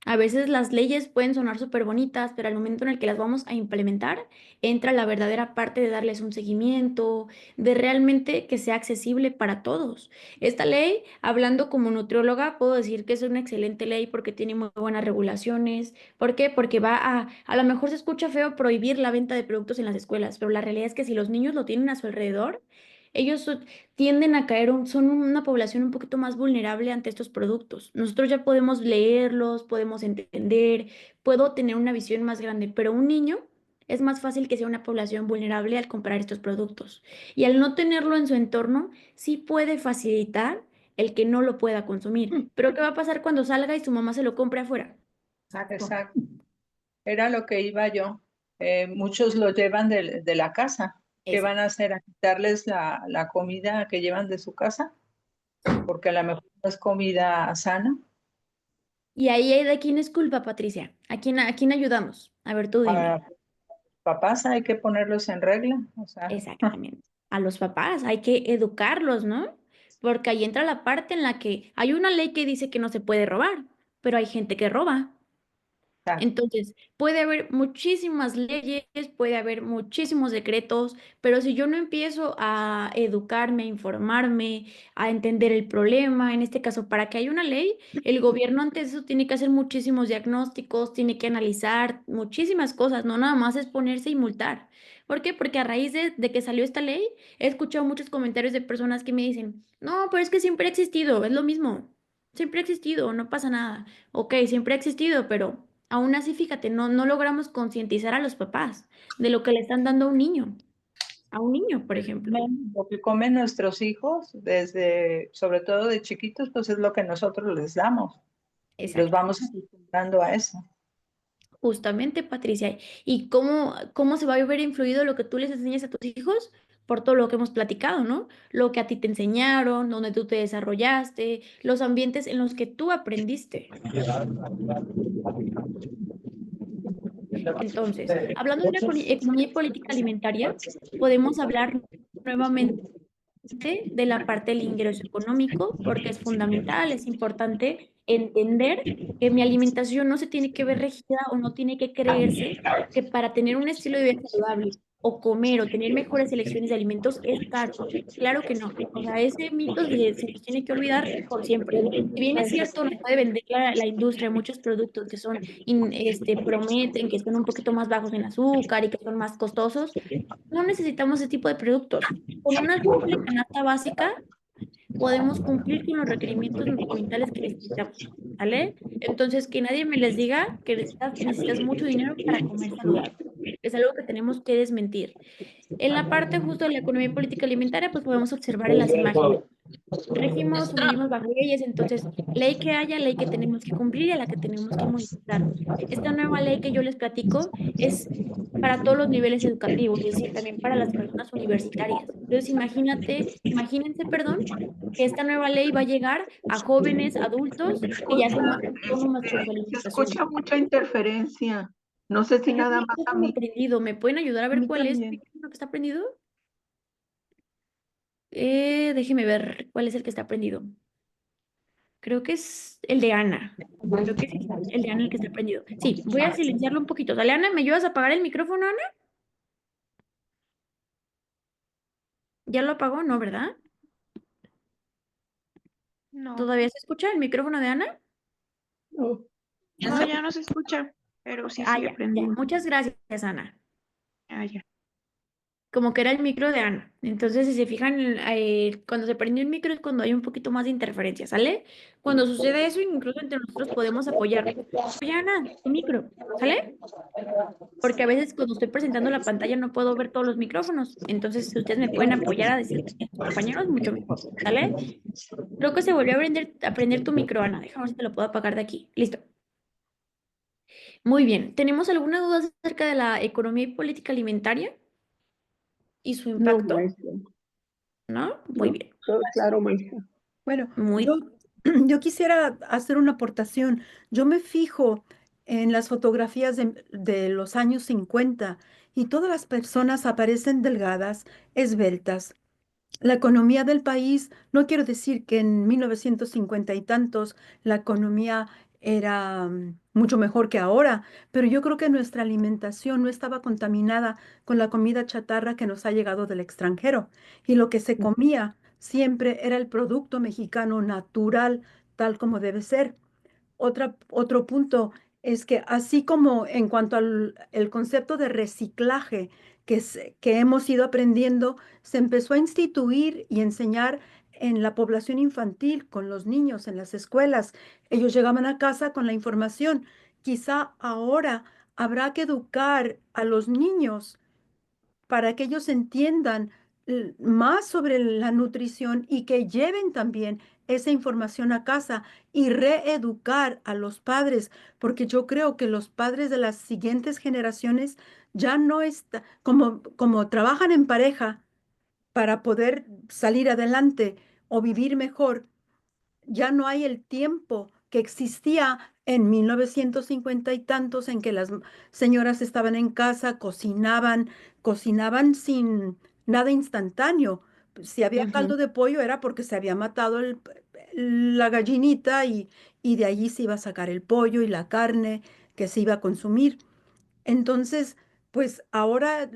A veces las leyes pueden sonar súper bonitas, pero al momento en el que las vamos a implementar, entra la verdadera parte de darles un seguimiento, de realmente que sea accesible para todos. Esta ley, hablando como nutrióloga, puedo decir que es una excelente ley porque tiene muy buenas regulaciones. ¿Por qué? Porque a lo mejor se escucha feo prohibir la venta de productos en las escuelas, pero la realidad es que si los niños lo tienen a su alrededor, ellos tienden a caer, son una población un poquito más vulnerable ante estos productos. Nosotros ya podemos leerlos, podemos entender, puedo tener una visión más grande, pero un niño es más fácil que sea una población vulnerable al comprar estos productos. Y al no tenerlo en su entorno, sí puede facilitar el que no lo pueda consumir. Pero ¿qué va a pasar cuando salga y su mamá se lo compre afuera? Exacto. Era lo que iba yo. Muchos lo llevan de la casa. ¿qué Exacto. van a hacer? ¿A quitarles la comida que llevan de su casa? Porque a lo mejor no es comida sana. Y ahí de quién es culpa, Patricia. A quién ayudamos? A ver, tú dime. A papás hay que ponerlos en regla. O sea, Exactamente. A los papás hay que educarlos, ¿no? Porque ahí entra la parte en la que hay una ley que dice que no se puede robar, pero hay gente que roba. exacto. Entonces, puede haber muchísimas leyes, puede haber muchísimos decretos, pero si yo no empiezo a educarme, a informarme, a entender el problema, en este caso, para que haya una ley, el gobierno antes de eso tiene que hacer muchísimos diagnósticos, tiene que analizar muchísimas cosas, no nada más es ponerse y multar. ¿Por qué? Porque a raíz de que salió esta ley, he escuchado muchos comentarios de personas que me dicen, no, pero es que siempre ha existido, es lo mismo, siempre ha existido, no pasa nada. Ok, siempre ha existido, pero aún así, fíjate, no logramos concientizar a los papás de lo que le están dando a un niño, por ejemplo. Lo que comen nuestros hijos, sobre todo de chiquitos, pues es lo que nosotros les damos. Y los Exacto. vamos acostumbrando a eso. Justamente, Patricia. ¿Y cómo se va a ver influido lo que tú les enseñas a tus hijos? Por todo lo que hemos platicado, ¿no? Lo que a ti te enseñaron, donde tú te desarrollaste, los ambientes en los que tú aprendiste. Entonces, hablando de la economía y política alimentaria, podemos hablar nuevamente de la parte del ingreso económico, porque es fundamental, es importante entender que mi alimentación no se tiene que ver regida o no tiene que creerse que para tener un estilo de vida saludable o comer o tener mejores elecciones de alimentos es caro. Claro que no. O sea, ese mito se nos tiene que olvidar por siempre. Si bien es cierto, nos puede vender la industria muchos productos que son, prometen que son un poquito más bajos en azúcar y que son más costosos, no necesitamos ese tipo de productos. Con una simple canasta básica podemos cumplir con los requerimientos nutrimentales que necesitamos, ¿vale? Entonces, que nadie me les diga que necesitas mucho dinero para comer saludable. Es algo que tenemos que desmentir. En la parte justo de la economía y política alimentaria, pues podemos observar en las imágenes. Regimos o vivimos bajo leyes, entonces, ley que haya, ley que tenemos que cumplir y a la que tenemos que modificar. Esta nueva ley que yo les platico es para todos los niveles educativos, es decir, también para las personas universitarias. Entonces, imagínense, perdón, que esta nueva ley va a llegar a jóvenes, adultos que ya son más autónomas con su Se alimentación. escucha mucha interferencia. No sé si Tengo nada un más a micrófono mí. prendido, ¿me pueden ayudar a ver mí cuál es el también. micrófono que está prendido? Déjeme ver cuál es el que está prendido. Creo que es el de Ana. Creo que es el de Ana el que está prendido. Sí, voy a silenciarlo un poquito. Dale, Ana, ¿me ayudas a apagar el micrófono, Ana? ¿Ya lo apagó? No, ¿verdad? No, ¿Todavía se escucha el micrófono de Ana? No. no, ya no se escucha, pero sí sigue Ya. prendido. Muchas gracias, Ana. Ya. Como que era el micro de Ana. Entonces, si se fijan, cuando se prende un micro es cuando hay un poquito más de interferencia, ¿sale? Cuando sucede eso, incluso entre nosotros podemos apoyar. Oye, Ana, tu micro, ¿sale? Porque a veces cuando estoy presentando la pantalla no puedo ver todos los micrófonos. Entonces, si ustedes me pueden apoyar a decir, compañeros, mucho mejor, ¿sale? Creo que se volvió a prender tu micro, Ana. Déjame ver si te lo puedo apagar de aquí. Listo. Muy bien. ¿Tenemos alguna duda acerca de la economía y política alimentaria y su No, impacto? maestra. ¿No? Muy No, bien. todo claro, maestra. Bueno, Muy yo quisiera hacer una aportación. Yo me fijo en las fotografías de los años 50 y todas las personas aparecen delgadas, esbeltas. La economía del país, no quiero decir que en 1950 y tantos la economía era mucho mejor que ahora, pero yo creo que nuestra alimentación no estaba contaminada con la comida chatarra que nos ha llegado del extranjero. Y lo que se comía siempre era el producto mexicano natural, tal como debe ser. Otro punto es que así como en cuanto al el concepto de reciclaje que hemos ido aprendiendo, se empezó a instituir y enseñar en la población infantil, con los niños en las escuelas. Ellos llegaban a casa con la información. Quizá ahora habrá que educar a los niños para que ellos entiendan más sobre la nutrición y que lleven también esa información a casa y reeducar a los padres, porque yo creo que los padres de las siguientes generaciones ya no está, como trabajan en pareja para poder salir adelante o vivir mejor, ya no hay el tiempo que existía en 1950 y tantos en que las señoras estaban en casa, cocinaban sin nada instantáneo. Si había caldo de pollo era porque se había matado la gallinita y de allí se iba a sacar el pollo y la carne que se iba a consumir. Entonces, pues ahora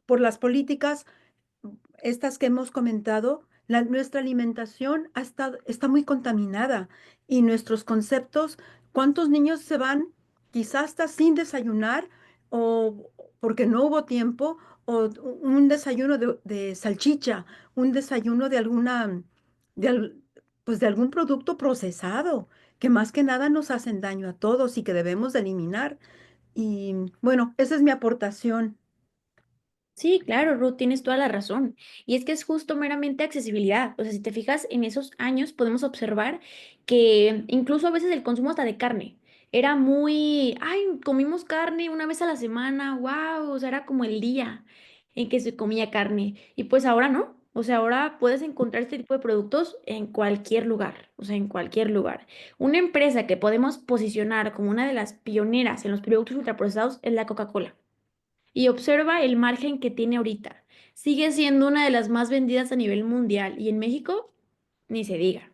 por las políticas estas que hemos comentado, nuestra alimentación está muy contaminada y nuestros conceptos, ¿cuántos niños se van quizás hasta sin desayunar o porque no hubo tiempo o un desayuno de salchicha, un desayuno de de, al- pues de algún producto procesado que más que nada nos hacen daño a todos y que debemos de eliminar? Y bueno, esa es mi aportación. Sí, claro, Ruth, tienes toda la razón. Y es que es justo meramente accesibilidad. O sea, si te fijas en esos años, podemos observar que incluso a veces el consumo hasta de carne era muy, ay, comimos carne una vez a la semana, wow, o sea, era como el día en que se comía carne. Y pues ahora no. O sea, ahora puedes encontrar este tipo de productos en cualquier lugar, o sea, en cualquier lugar. Una empresa que podemos posicionar como una de las pioneras en los productos ultraprocesados es la Coca-Cola. Y observa el margen que tiene ahorita. Sigue siendo una de las más vendidas a nivel mundial y en México ni se diga.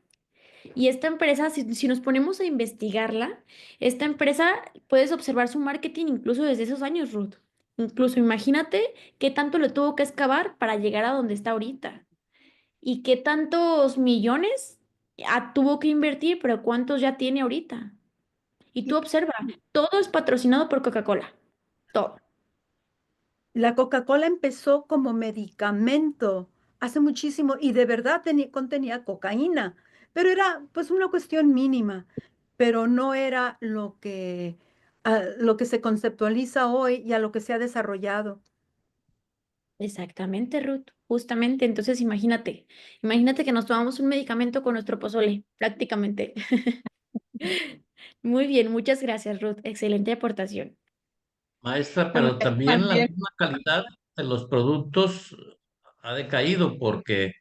Y esta empresa, si nos ponemos a investigarla, esta empresa puedes observar su marketing incluso desde esos años, Ruth. Incluso imagínate qué tanto le tuvo que excavar para llegar a donde está ahorita. Y qué tantos millones tuvo que invertir, pero cuántos ya tiene ahorita. Y tú observa, todo es patrocinado por Coca-Cola. Todo. La Coca-Cola empezó como medicamento hace muchísimo y de verdad contenía cocaína, pero era pues una cuestión mínima, pero no era lo que se conceptualiza hoy y a lo que se ha desarrollado. Exactamente, Ruth, justamente. Entonces, imagínate que nos tomamos un medicamento con nuestro pozole, prácticamente. Muy bien, muchas gracias, Ruth. Excelente aportación. Maestra, pero También, también la también, misma calidad de los productos ha decaído porque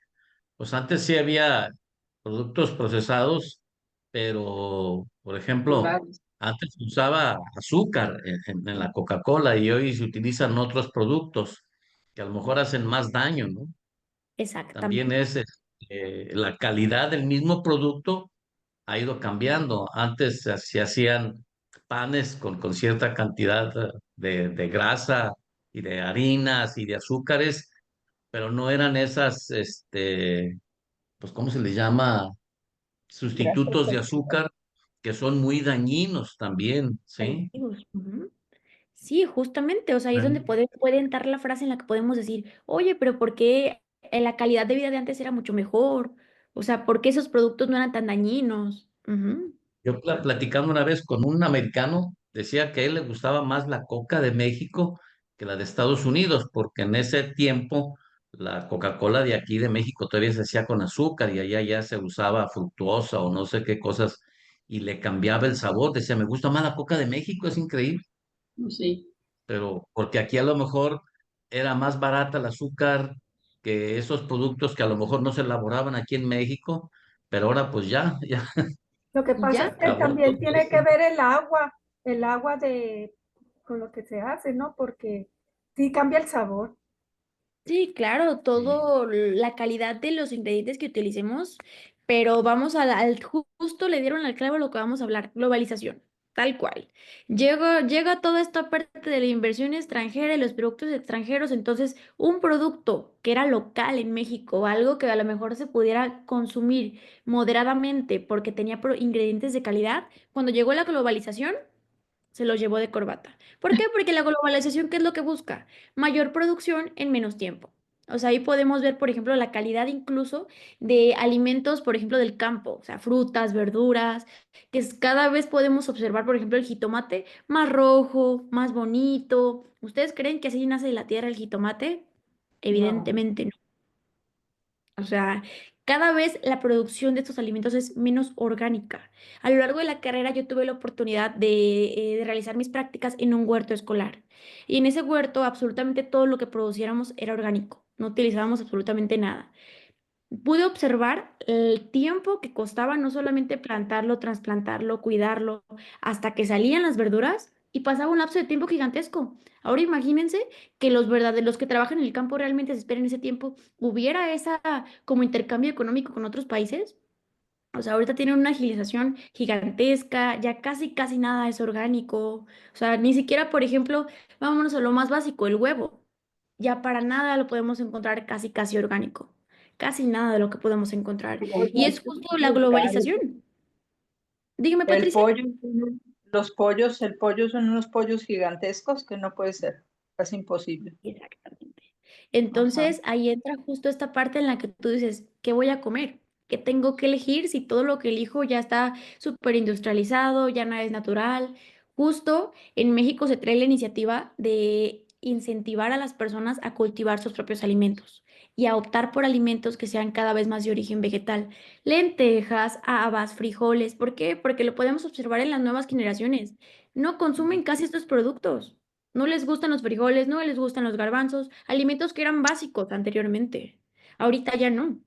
pues antes sí había productos procesados, pero por ejemplo, naturales. antes se usaba azúcar en la Coca-Cola y hoy se utilizan otros productos que a lo mejor hacen más daño, ¿no? También Exactamente. es la calidad del mismo producto ha ido cambiando. Antes se hacían panes con cierta cantidad de grasa y de harinas y de azúcares, pero no eran esas, pues, ¿cómo se les llama? Gracias. Sustitutos de azúcar que son muy dañinos también, ¿sí? Adictivos. Ujú. Sí, justamente, o sea, ahí es donde Bueno, puede entrar la frase en la que podemos decir, oye, pero ¿por qué la calidad de vida de antes era mucho mejor? O sea, ¿por qué esos productos no eran tan dañinos? Ujú. yo platicando una vez con un americano, decía que a él le gustaba más la coca de México que la de Estados Unidos, porque en ese tiempo la Coca-Cola de aquí de México todavía se hacía con azúcar y allá ya se usaba fructuosa o no sé qué cosas y le cambiaba el sabor. Decía, me gusta más la coca de México, es increíble, Sí. pero porque aquí a lo mejor era más barata el azúcar que esos productos que a lo mejor no se elaboraban aquí en México, pero ahora pues ya, ya Lo que Y pasa ya. es que acabó todo también tiene eso. que ver el agua con lo que se hace, ¿no? Porque sí cambia el sabor. Sí, claro, Sí. todo la calidad de los ingredientes que utilicemos, pero vamos justo le dieron al clavo lo que vamos a hablar, globalización, tal cual. Llega toda esta parte de la inversión extranjera y los productos extranjeros, entonces un producto que era local en México, algo que a lo mejor se pudiera consumir moderadamente porque tenía ingredientes de calidad, cuando llegó la globalización se los llevó de corbata. ¿Por qué? Porque la globalización, ¿qué es lo que busca? Mayor producción en menos tiempo. O sea, ahí podemos ver, por ejemplo, la calidad incluso de alimentos, por ejemplo, del campo, o sea, frutas, verduras, cada vez podemos observar, por ejemplo, el jitomate más rojo, más bonito. ¿Ustedes creen que así nace de la tierra el jitomate? No. Evidentemente no. O sea, cada vez la producción de estos alimentos es menos orgánica. A lo largo de la carrera yo tuve la oportunidad de realizar mis prácticas en un huerto escolar. Y en ese huerto absolutamente todo lo que produciéramos era orgánico. No utilizábamos absolutamente nada. Pude observar el tiempo que costaba no solamente plantarlo, trasplantarlo, cuidarlo, hasta que salían las verduras y pasaba un lapso de tiempo gigantesco. Ahora imagínense que los que trabajan en el campo realmente se esperen ese tiempo. ¿Hubiera esa como intercambio económico con otros países? O sea, ahorita tienen una agilización gigantesca, ya casi casi nada es orgánico. O sea, ni siquiera, por ejemplo, vámonos a lo más básico, el huevo. Ya para nada lo podemos encontrar casi casi orgánico. Casi nada de lo que podemos encontrar. Y es justo la globalización. Dígame, El Patricia. pollo, los pollos, el pollo son unos pollos gigantescos que no puede ser, es imposible. Exactamente. Entonces, ahí entra justo esta parte en la que tú dices, ¿qué voy a comer? ¿Qué tengo que elegir si todo lo que elijo ya está súper industrializado, ya no es natural? Justo en México se trae la iniciativa de incentivar a las personas a cultivar sus propios alimentos y a optar por alimentos que sean cada vez más de origen vegetal. Lentejas, habas, frijoles. ¿Por qué? Porque lo podemos observar en las nuevas generaciones. No consumen casi estos productos. No les gustan los frijoles, no les gustan los garbanzos, alimentos que eran básicos anteriormente. Ahorita ya no.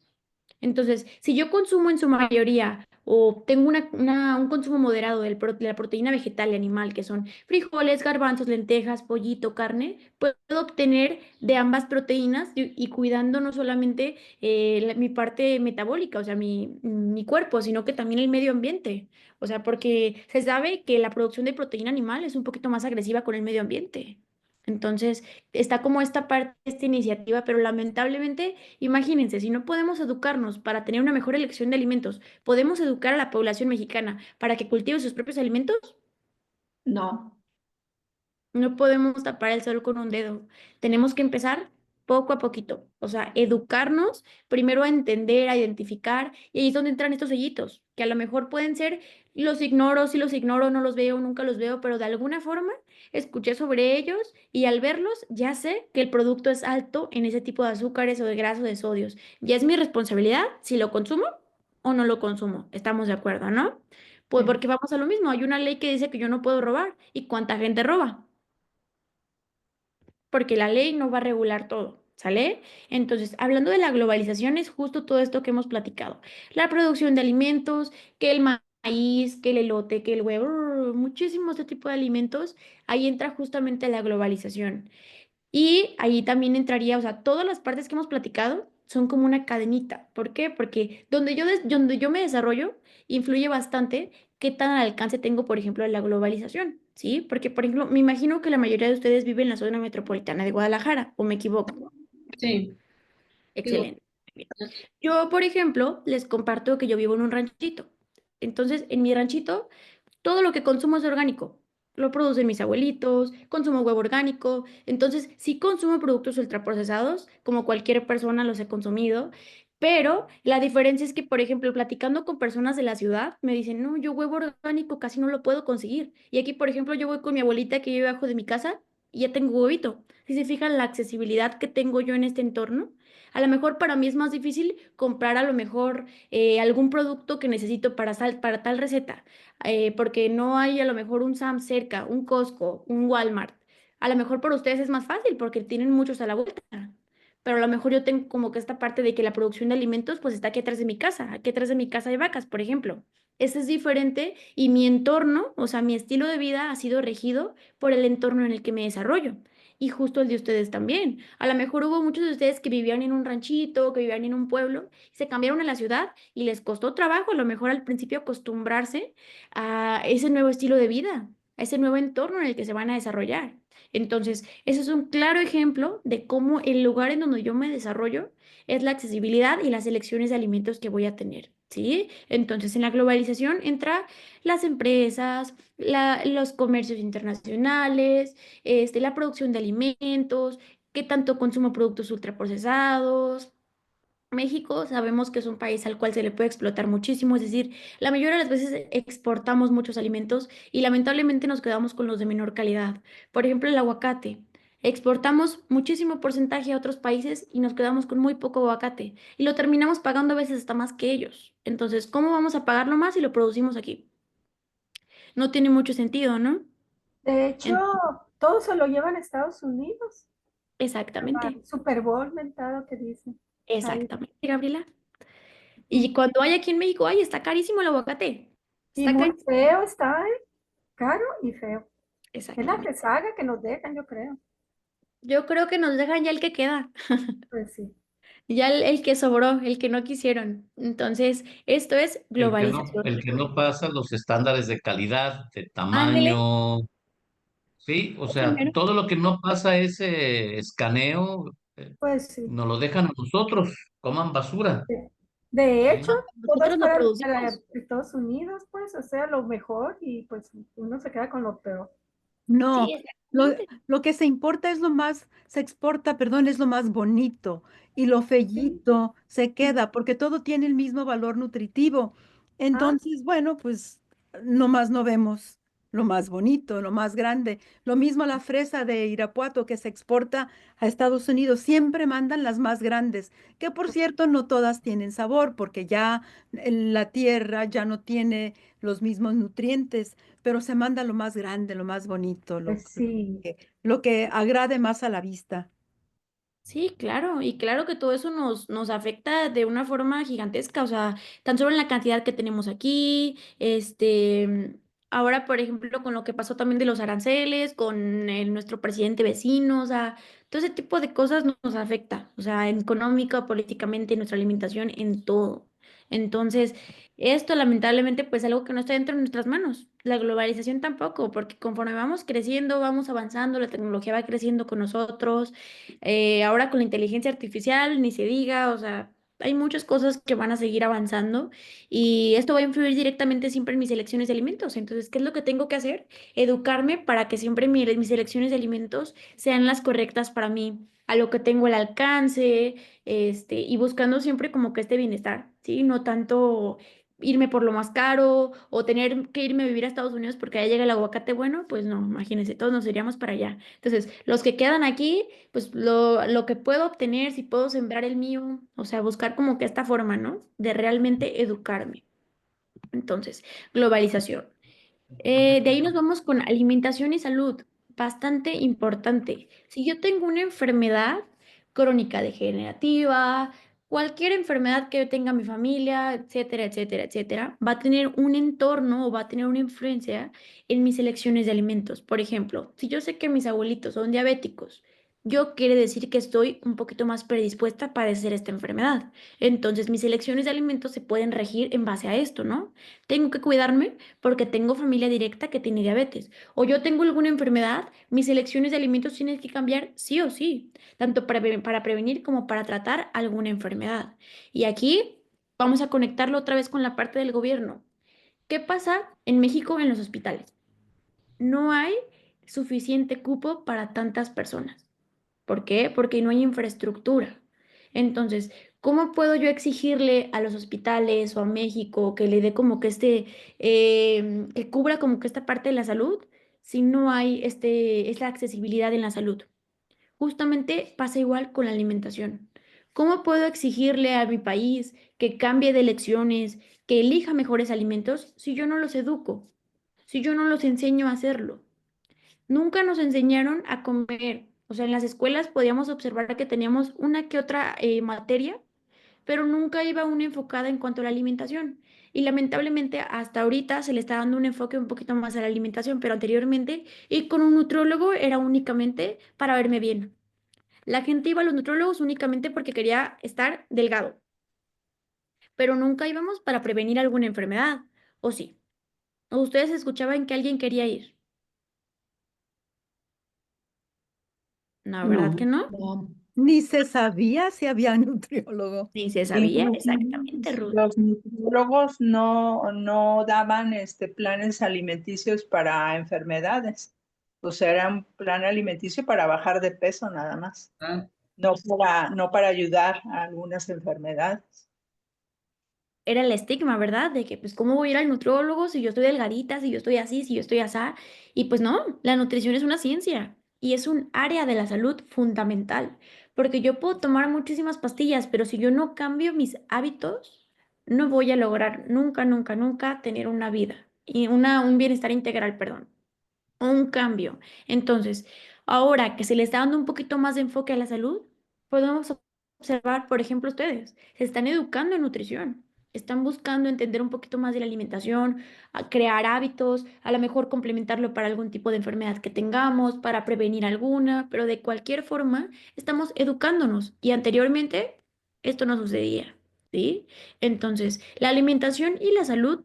Entonces, si yo consumo en su mayoría o tengo un consumo moderado de la proteína vegetal y animal, que son frijoles, garbanzos, lentejas, pollito, carne, puedo obtener de ambas proteínas y cuidando no solamente mi parte metabólica, o sea, mi cuerpo, sino que también el medio ambiente. O sea, porque se sabe que la producción de proteína animal es un poquito más agresiva con el medio ambiente. Entonces, está como esta parte, esta iniciativa, pero lamentablemente, imagínense, si no podemos educarnos para tener una mejor elección de alimentos, ¿podemos educar a la población mexicana para que cultive sus propios alimentos? No. No podemos tapar el sol con un dedo. Tenemos que empezar poco a poquito. O sea, educarnos, primero a entender, a identificar, y ahí es donde entran estos sellitos, que a lo mejor pueden ser, los ignoro, si los ignoro, no los veo, nunca los veo, pero de alguna forma escuché sobre ellos y al verlos ya sé que el producto es alto en ese tipo de azúcares o de grasa o de sodios. Ya es mi responsabilidad si lo consumo o no lo consumo. Estamos de acuerdo, ¿no? Pues porque vamos a lo mismo. Hay una ley que dice que yo no puedo robar. ¿Y cuánta gente roba? Porque la ley no va a regular todo, ¿sale? Entonces, hablando de la globalización, es justo todo esto que hemos platicado. La producción de alimentos, que el maíz, que el elote, que el huevo, muchísimos de tipo de alimentos, ahí entra justamente la globalización. Y ahí también entraría, o sea, todas las partes que hemos platicado son como una cadenita. ¿Por qué? Porque donde yo me desarrollo influye bastante qué tan al alcance tengo, por ejemplo, de la globalización, ¿sí? Porque, por ejemplo, me imagino que la mayoría de ustedes viven en la zona metropolitana de Guadalajara, ¿o me equivoco? Sí. Excelente. Bien. Yo, por ejemplo, les comparto que yo vivo en un ranchito. Entonces, en mi ranchito, todo lo que consumo es orgánico. Lo producen mis abuelitos, consumo huevo orgánico. Entonces, sí consumo productos ultraprocesados, como cualquier persona los he consumido, pero la diferencia es que, por ejemplo, platicando con personas de la ciudad, me dicen, no, yo huevo orgánico casi no lo puedo conseguir. Y aquí, por ejemplo, yo voy con mi abuelita que vive abajo de mi casa y ya tengo huevito. Si se fijan la accesibilidad que tengo yo en este entorno, a lo mejor para mí es más difícil comprar a lo mejor algún producto que necesito para tal receta, porque no hay a lo mejor un Sam cerca, un Costco, un Walmart. A lo mejor para ustedes es más fácil porque tienen muchos a la vuelta. Pero a lo mejor yo tengo como que esta parte de que la producción de alimentos pues está aquí atrás de mi casa, aquí atrás de mi casa hay vacas, por ejemplo. Ese es diferente y mi entorno, o sea, mi estilo de vida ha sido regido por el entorno en el que me desarrollo. Y justo el de ustedes también. A lo mejor hubo muchos de ustedes que vivían en un ranchito, que vivían en un pueblo, se cambiaron a la ciudad y les costó trabajo, a lo mejor al principio acostumbrarse a ese nuevo estilo de vida, a ese nuevo entorno en el que se van a desarrollar. Entonces, ese es un claro ejemplo de cómo el lugar en donde yo me desarrollo es la accesibilidad y las elecciones de alimentos que voy a tener, ¿sí? Entonces, en la globalización entra las empresas, los comercios internacionales, la producción de alimentos, qué tanto consumo productos ultraprocesados. México sabemos que es un país al cual se le puede explotar muchísimo, es decir, la mayoría de las veces exportamos muchos alimentos y lamentablemente nos quedamos con los de menor calidad. Por ejemplo, el aguacate. Exportamos muchísimo porcentaje a otros países y nos quedamos con muy poco aguacate y lo terminamos pagando a veces hasta más que ellos. Entonces, ¿cómo vamos a pagarlo más si lo producimos aquí? No tiene mucho sentido, ¿no? De hecho, En- todo se lo llevan a Estados Unidos. exactamente, Super Bowl mentado que dicen. Ahí. exactamente, Gabriela. Y cuando hay aquí en México, ay, está carísimo el aguacate. Y Está muy carísimo. feo está, ¿eh? Caro y feo. Es la Exactamente. rezaga que nos dejan, yo creo. Yo creo que nos dejan ya el que queda. Pues sí. Ya el que sobró, el que no quisieron. Entonces, esto es globalización. El que no pasa los estándares de calidad, de Ándele, tamaño, sí, o ese sea, mero. todo lo que no pasa ese escaneo, Pues sí. nos lo dejan a nosotros, coman basura. De hecho, Sí. todo es Nosotros lo para producimos. Estados Unidos, pues, o sea, lo mejor y pues uno se queda con lo peor. No, Sí, lo, exactamente. lo que se importa es lo más, se exporta, perdón, es lo más bonito y lo Sí. fellito se queda porque todo tiene el mismo valor nutritivo. Ah, Entonces, bueno, pues nomás no vemos lo más bonito, lo más grande. Lo mismo la fresa de Irapuato que se exporta a Estados Unidos, siempre mandan las más grandes, que por cierto no todas tienen sabor porque ya la tierra ya no tiene los mismos nutrientes, pero se manda lo más grande, lo más bonito, pues sí. lo que agrade más a la vista. Sí, claro, y claro que todo eso nos afecta de una forma gigantesca, o sea, tan solo en la cantidad que tenemos aquí, ahora, por ejemplo, con lo que pasó también de los aranceles, con nuestro presidente vecino, o sea, todo ese tipo de cosas nos afecta, o sea, en económica, políticamente, en nuestra alimentación, en todo. Entonces, esto lamentablemente pues algo que no está dentro de nuestras manos. La globalización tampoco, porque conforme vamos creciendo, vamos avanzando, la tecnología va creciendo con nosotros. Ahora con la inteligencia artificial, ni se diga, o sea, hay muchas cosas que van a seguir avanzando y esto va a influir directamente siempre en mis elecciones de alimentos. Entonces, ¿qué es lo que tengo que hacer? Educarme para que siempre mis elecciones de alimentos sean las correctas para mí, a lo que tengo el alcance, y buscando siempre como que este bienestar, ¿sí? No tanto irme por lo más caro o tener que irme a vivir a Estados Unidos porque allá llega el aguacate bueno, pues no, imagínense, todos nos iríamos para allá. Entonces, los que quedan aquí, pues lo que puedo obtener, si puedo sembrar el mío, o sea, buscar como que esta forma, ¿no? De realmente educarme. Entonces, globalización. De ahí nos vamos con alimentación y salud, bastante importante. Si yo tengo una enfermedad crónica degenerativa, cualquier enfermedad que tenga mi familia, etcétera, etcétera, etcétera, va a tener un entorno o va a tener una influencia en mis elecciones de alimentos. Por ejemplo, si yo sé que mis abuelitos son diabéticos, yo quiere decir que estoy un poquito más predispuesta a padecer esta enfermedad. Entonces, mis elecciones de alimentos se pueden regir en base a esto, ¿no? Tengo que cuidarme porque tengo familia directa que tiene diabetes. O yo tengo alguna enfermedad, mis elecciones de alimentos tienen que cambiar sí o sí, tanto para prevenir como para tratar alguna enfermedad. Y aquí vamos a conectarlo otra vez con la parte del gobierno. ¿Qué pasa en México en los hospitales? No hay suficiente cupo para tantas personas. ¿Por qué? Porque no hay infraestructura. Entonces, ¿cómo puedo yo exigirle a los hospitales o a México que le dé como que que cubra como que esta parte de la salud si no hay esta accesibilidad en la salud? Justamente pasa igual con la alimentación. ¿Cómo puedo exigirle a mi país que cambie de elecciones, que elija mejores alimentos si yo no los educo, si yo no los enseño a hacerlo? Nunca nos enseñaron a comer. O sea, en las escuelas podíamos observar que teníamos una que otra materia, pero nunca iba una enfocada en cuanto a la alimentación. Y lamentablemente hasta ahorita se le está dando un enfoque un poquito más a la alimentación, pero anteriormente ir con un nutriólogo era únicamente para verme bien. La gente iba a los nutriólogos únicamente porque quería estar delgado, pero nunca íbamos para prevenir alguna enfermedad. ¿O sí? ¿O ustedes escuchaban que alguien quería ir? No, ¿verdad que No. no? No, ni se sabía si había nutriólogo. Ni se sabía Incluso exactamente, Ruth. los nutriólogos no daban planes alimenticios para enfermedades. O sea, era un plan alimenticio para bajar de peso nada más. No para ayudar a algunas enfermedades. Era el estigma, ¿verdad? De que, pues, ¿cómo voy a ir al nutriólogo si yo estoy delgadita, si yo estoy así, si yo estoy asá? Y pues no, la nutrición es una ciencia. y es un área de la salud fundamental, porque yo puedo tomar muchísimas pastillas, pero si yo no cambio mis hábitos, no voy a lograr nunca, nunca, nunca tener una vida y un bienestar integral, perdón, un cambio. Entonces, ahora que se le está dando un poquito más de enfoque a la salud, podemos observar, por ejemplo, ustedes, se están educando en nutrición, están buscando entender un poquito más de la alimentación, a crear hábitos, a lo mejor complementarlo para algún tipo de enfermedad que tengamos, para prevenir alguna, pero de cualquier forma, estamos educándonos y anteriormente esto no sucedía, ¿sí? Entonces, la alimentación y la salud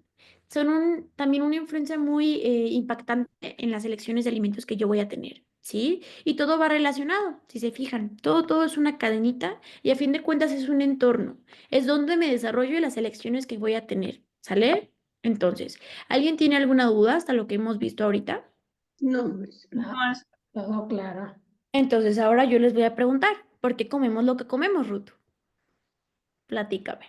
son también una influencia muy impactante en las elecciones de alimentos que yo voy a tener, ¿sí? Y todo va relacionado, si se fijan, todo es una cadenita y a fin de cuentas es un entorno, es donde me desarrollo y las elecciones que voy a tener, ¿sale? Entonces, ¿alguien tiene alguna duda hasta lo que hemos visto ahorita? No, Todo claro. Entonces, ahora yo les voy a preguntar, ¿por qué comemos lo que comemos, Ruth? Platícame.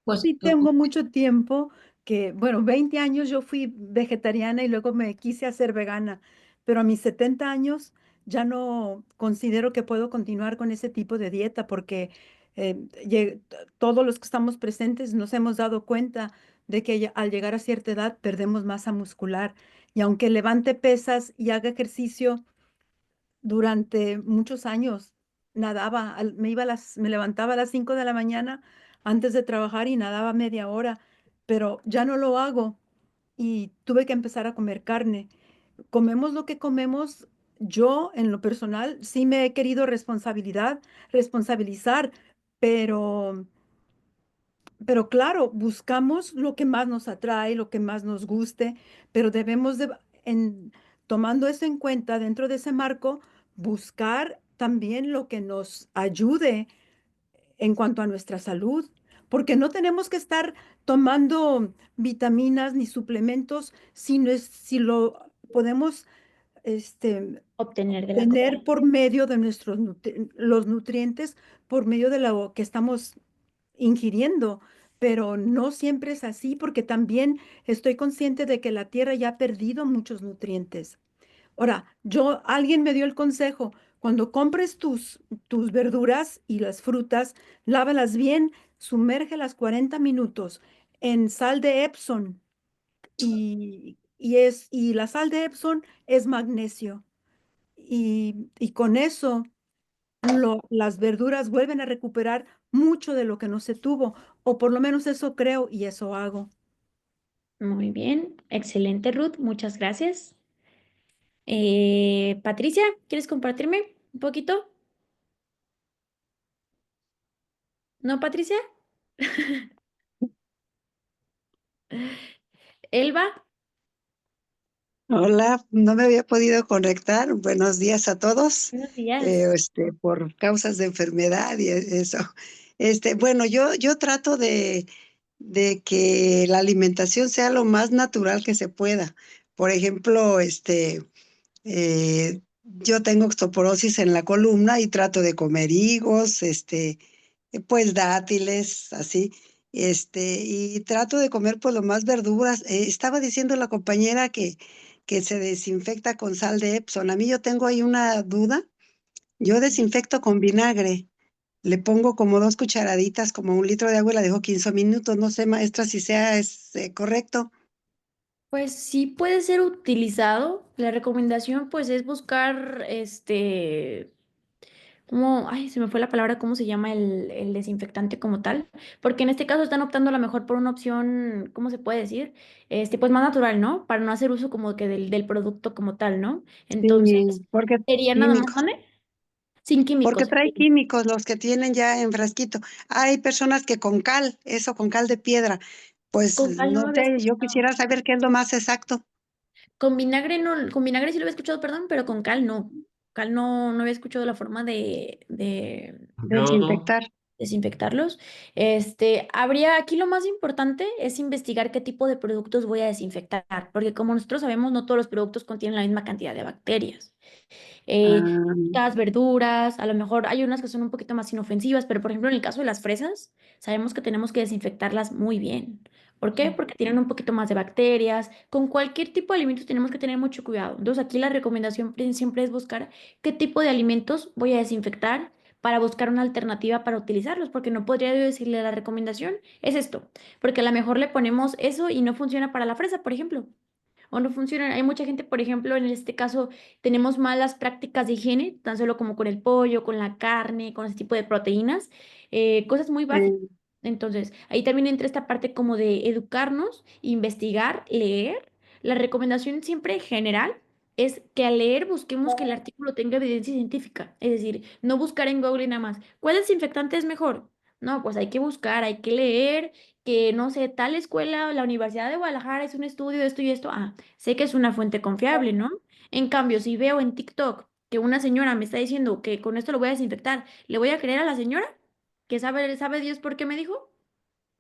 Pues Sí, tengo mucho tiempo que, bueno, 20 años yo fui vegetariana y luego me quise hacer vegana, pero a mis 70 años ya no considero que puedo continuar con ese tipo de dieta porque eh, todos los que estamos presentes nos hemos dado cuenta de que al llegar a cierta edad perdemos masa muscular y aunque levante pesas y haga ejercicio, durante muchos años nadaba, me levantaba a las 5 de la mañana antes de trabajar y nadaba media hora, pero ya no lo hago y tuve que empezar a comer carne. Comemos lo que comemos. Yo, en lo personal, sí me he querido responsabilizar, pero claro, buscamos lo que más nos atrae, lo que más nos guste, pero debemos tomando eso en cuenta dentro de ese marco, buscar también lo que nos ayude en cuanto a nuestra salud, porque no tenemos que estar tomando vitaminas ni suplementos si lo podemos Obtener de la tener comida. por medio de los nutrientes, por medio de lo que estamos ingiriendo, pero no siempre es así porque también estoy consciente de que la tierra ya ha perdido muchos nutrientes. Ahora, alguien me dio el consejo, cuando compres tus verduras y las frutas, lávalas bien, sumérgelas 40 minutos en sal de Epsom y la sal de Epsom es magnesio y con eso las verduras vuelven a recuperar mucho de lo que no se tuvo, o por lo menos eso creo y eso hago. Muy bien, excelente, Ruth, muchas gracias. Patricia, ¿quieres compartirme un poquito? ¿No, Patricia? Elba, Hola, no me había podido conectar. Buenos días a todos. buenos días. Por causas de enfermedad y eso. Bueno, yo trato de que la alimentación sea lo más natural que se pueda. Por ejemplo, yo tengo osteoporosis en la columna y trato de comer higos, pues dátiles, así. Y trato de comer pues lo más verduras. Estaba diciendo la compañera que se desinfecta con sal de Epsom. A mí yo tengo ahí una duda. Yo desinfecto con vinagre. Le pongo como 2 cucharaditas, como 1 litro de agua y la dejo 15 minutos. No sé, maestra, si es correcto. Pues sí puede ser utilizado. La recomendación pues es buscar ay, se me fue la palabra, ¿cómo se llama el desinfectante como tal? Porque en este caso están optando a lo mejor por una opción, ¿cómo se puede decir? Pues más natural, ¿no? Para no hacer uso como que del producto como tal, ¿no? Entonces, Sí, porque sería nada más, químicos. ¿vale? Sin Porque químicos. trae químicos los que tienen ya en frasquito. Hay personas que con cal, eso con cal de piedra, pues Con cal no no lo había sé, yo escuchado. quisiera saber qué es lo más exacto. Con vinagre no, con vinagre sí lo había escuchado, perdón, pero con cal no. Cal no había escuchado la forma de Yo, Desinfectar. desinfectarlos. Habría aquí lo más importante es investigar qué tipo de productos voy a desinfectar, porque como nosotros sabemos, no todos los productos contienen la misma cantidad de bacterias. Ah, Las verduras, a lo mejor hay unas que son un poquito más inofensivas, pero por ejemplo en el caso de las fresas, sabemos que tenemos que desinfectarlas muy bien. ¿Por qué? Porque tienen un poquito más de bacterias. Con cualquier tipo de alimentos tenemos que tener mucho cuidado. Entonces aquí la recomendación siempre es buscar qué tipo de alimentos voy a desinfectar para buscar una alternativa para utilizarlos, porque no podría yo decirle la recomendación es esto, porque a lo mejor le ponemos eso y no funciona para la fresa, por ejemplo o no funcionan. Hay mucha gente, por ejemplo, en este caso tenemos malas prácticas de higiene, tan solo como con el pollo, con la carne, con ese tipo de proteínas, cosas muy básicas. sí. Entonces, ahí también entra esta parte como de educarnos, investigar, leer. La recomendación siempre general es que al leer busquemos que el artículo tenga evidencia científica, es decir, no buscar en Google nada más. ¿Cuál desinfectante es mejor? No, pues hay que buscar, hay que leer, que no sé, tal escuela, la Universidad de Guadalajara es un estudio de esto y esto. Ah, sé que es una fuente confiable, ¿no? En cambio, si veo en TikTok que una señora me está diciendo que con esto lo voy a desinfectar, ¿le voy a creer a la señora? ¿Que sabe Dios por qué me dijo?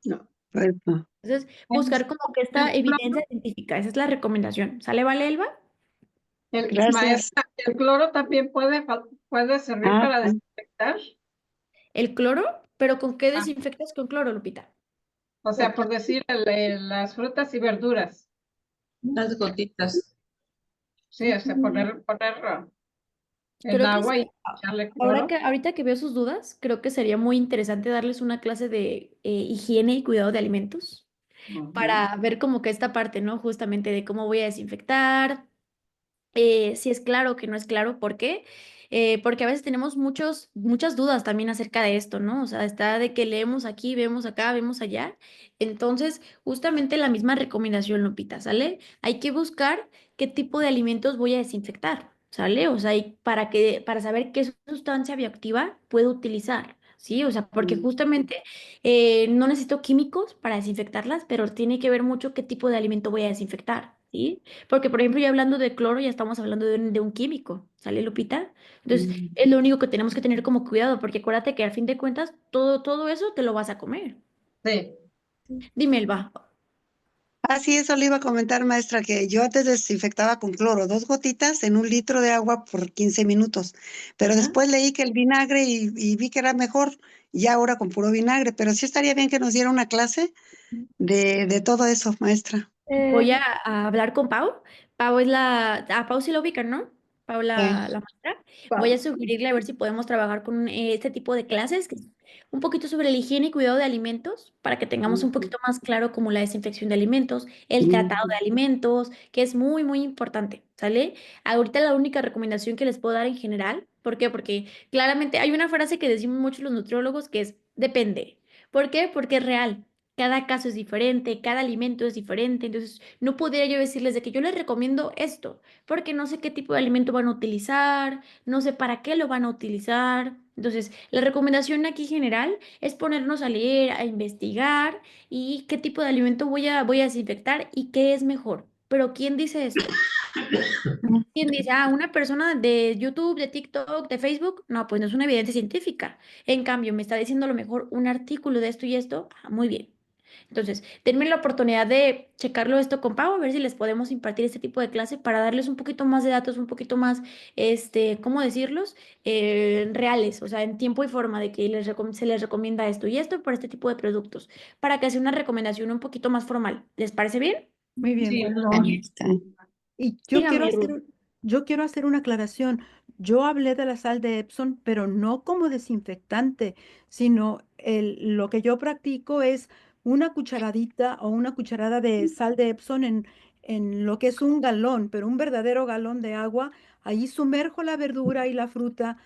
No. Pues, no. Entonces, buscar como que esta El cloro, evidencia científica, esa es la recomendación. ¿Sale, vale, Elba? Gracias. maestra, el cloro también puede servir Ah, para sí. desinfectar. El cloro, pero ¿con qué Ah, desinfectas con cloro, Lupita? o sea, por decir, las frutas y verduras. Las gotitas. Sí, o sea, poner el Creo que agua y echarle cloro. ahorita que veo sus dudas, creo que sería muy interesante darles una clase de higiene y cuidado de alimentos para ver como que esta parte, ¿no? Justamente de cómo voy a desinfectar, si es claro o que no es claro, ¿por qué? Porque a veces tenemos muchas dudas también acerca de esto, ¿no? O sea, está de que leemos aquí, vemos acá, vemos allá. Entonces, justamente la misma recomendación, Lupita, ¿sale? Hay que buscar qué tipo de alimentos voy a desinfectar, ¿sale? O sea, y para saber qué sustancia bioactiva puedo utilizar. Sí, o sea, porque justamente no necesito químicos para desinfectarlas, pero tiene que ver mucho qué tipo de alimento voy a desinfectar, ¿sí? Porque, por ejemplo, ya hablando de cloro, ya estamos hablando de un químico, ¿sale, Lupita? Entonces, es lo único que tenemos que tener como cuidado, porque acuérdate que al fin de cuentas, todo eso te lo vas a comer. Sí. Dime, Elba. Ah, sí, eso le iba a comentar, maestra, que yo antes desinfectaba con cloro, 2 gotitas en 1 litro de agua por 15 minutos, pero Ajá. después leí que el vinagre y vi que era mejor, y ahora con puro vinagre, pero sí estaría bien que nos diera una clase de todo eso, maestra. Voy a hablar con Pau. Pau es a Pau sí la ubican, ¿no? Pau la maestra. Voy a sugerirle a ver si podemos trabajar con este tipo de clases, que es un poquito sobre la higiene y cuidado de alimentos, para que tengamos un poquito más claro como la desinfección de alimentos, el tratado de alimentos, que es muy, muy importante, ¿sale? Ahorita la única recomendación que les puedo dar en general, ¿por qué? Porque claramente hay una frase que decimos mucho los nutriólogos que es depende. ¿Por qué? Porque es real. Cada caso es diferente, cada alimento es diferente, entonces no podría yo decirles de que yo les recomiendo esto, porque no sé qué tipo de alimento van a utilizar, no sé para qué lo van a utilizar. Entonces, la recomendación aquí general es ponernos a leer, a investigar y qué tipo de alimento voy a desinfectar y qué es mejor. Pero ¿quién dice esto? ¿Quién dice, una persona de YouTube, de TikTok, de Facebook? No, pues no es una evidencia científica. En cambio, me está diciendo a lo mejor un artículo de esto y esto. Muy bien. Entonces, denme la oportunidad de checarlo esto con Pau, a ver si les podemos impartir este tipo de clase para darles un poquito más de datos, un poquito más, ¿cómo decirlos? Reales, o sea, en tiempo y forma de que se les recomienda esto y esto por este tipo de productos, para que sea una recomendación un poquito más formal. ¿Les parece bien? Muy bien. Sí, Ahí está. Y yo quiero Dígame, Ruth. hacer una aclaración. Yo hablé de la sal de Epsom, pero no como desinfectante, sino lo que yo practico es una cucharadita o una cucharada de sal de Epsom en lo que es un galón, pero un verdadero galón de agua. Ahí sumerjo la verdura y la fruta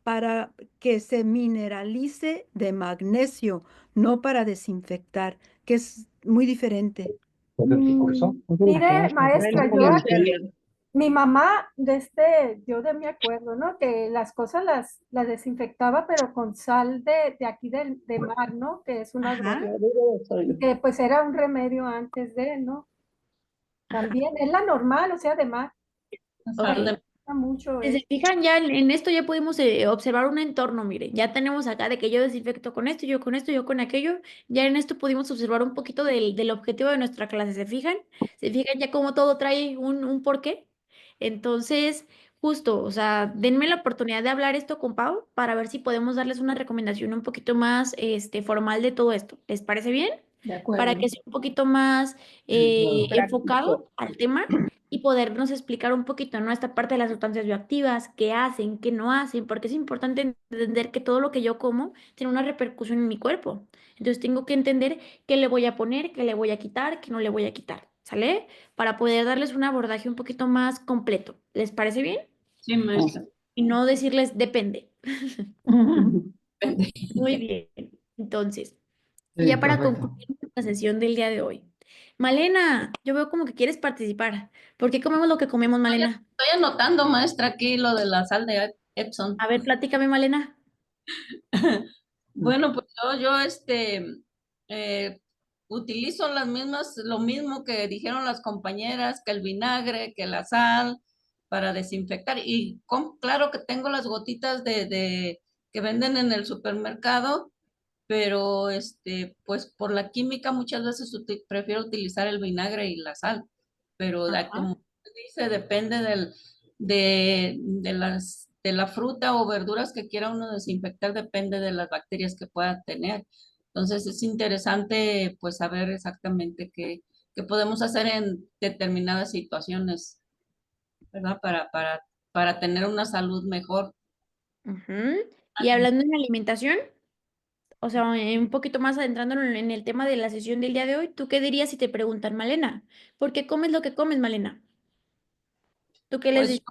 para que se mineralice de magnesio, no para desinfectar, que es muy diferente. Mire, maestra, yo Bueno, mi mamá, yo de mi acuerdo, ¿no? Que las cosas las desinfectaba, pero con sal de aquí de mar, ¿no? Que es una droga, Ajá. que pues era un remedio antes de, ¿no? También es la normal, o sea, de mar. Ok. mucho Si se fijan, ya en esto ya podemos observar un entorno, miren, ya tenemos acá de que yo desinfecto con esto, yo con esto, yo con aquello, ya en esto pudimos observar un poquito del objetivo de nuestra clase, ¿se fijan? ¿Se fijan ya cómo todo trae un porqué? Entonces, justo, o sea, denme la oportunidad de hablar esto con Pau para ver si podemos darles una recomendación un poquito más formal de todo esto. ¿Les parece bien? De Para acuerdo. que sea un poquito más enfocado al tema y podernos explicar un poquito, ¿no? Esta parte de las sustancias bioactivas, qué hacen, qué no hacen, porque es importante entender que todo lo que yo como tiene una repercusión en mi cuerpo. Entonces tengo que entender qué le voy a poner, qué le voy a quitar, qué no le voy a quitar, ¿sale? Para poder darles un abordaje un poquito más completo. ¿Les parece bien? Sí, maestra. Y no decirles depende. Depende. Muy bien. Entonces, Sí, ya para perfecto. concluir la sesión del día de hoy. Malena, yo veo como que quieres participar. ¿Por qué comemos lo que comemos, Malena? Estoy anotando, maestra, aquí lo de la sal de Epsom. A ver, platícame, Malena. Bueno, pues yo eh, utilizo lo mismo que dijeron las compañeras, que el vinagre, que la sal para desinfectar. Y claro que tengo las gotitas que venden en el supermercado, pero pues por la química muchas veces prefiero utilizar el vinagre y la sal. Pero como usted dice, depende de la fruta o verduras que quiera uno desinfectar, depende de las bacterias que pueda tener. Entonces es interesante pues saber exactamente qué podemos hacer en determinadas situaciones, ¿verdad? Para tener una salud mejor. Ujú. Y hablando en alimentación, o sea, un poquito más adentrándonos en el tema de la sesión del día de hoy, ¿tú qué dirías si te preguntan, Malena? ¿Por qué comes lo que comes, Malena? ¿Tú qué les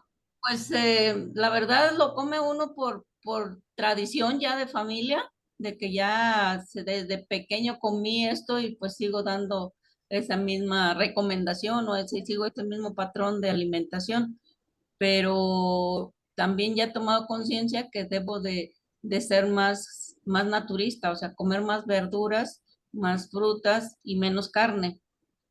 Pues, dices? pues la verdad lo come uno por tradición ya de familia, de que ya desde pequeño comí esto y pues sigo dando esa misma recomendación o sigo este mismo patrón de alimentación, pero también ya he tomado conciencia que debo de ser más naturista, o sea, comer más verduras, más frutas y menos carne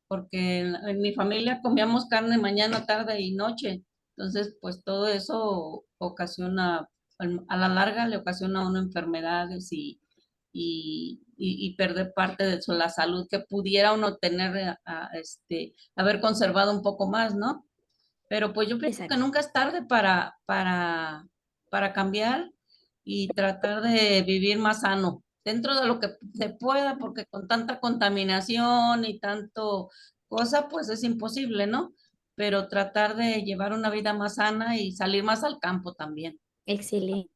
porque en mi familia comíamos carne mañana, tarde y noche. Entonces, pues todo eso ocasiona, a la larga le ocasiona a uno enfermedades y perder parte de la salud que pudiera uno tener, haber conservado un poco más, ¿no? Pero pues yo pienso que nunca es tarde para cambiar y tratar de vivir más sano, dentro de lo que se pueda, porque con tanta contaminación y tanto cosa, pues es imposible, ¿no? Pero tratar de llevar una vida más sana y salir más al campo también. Excelente.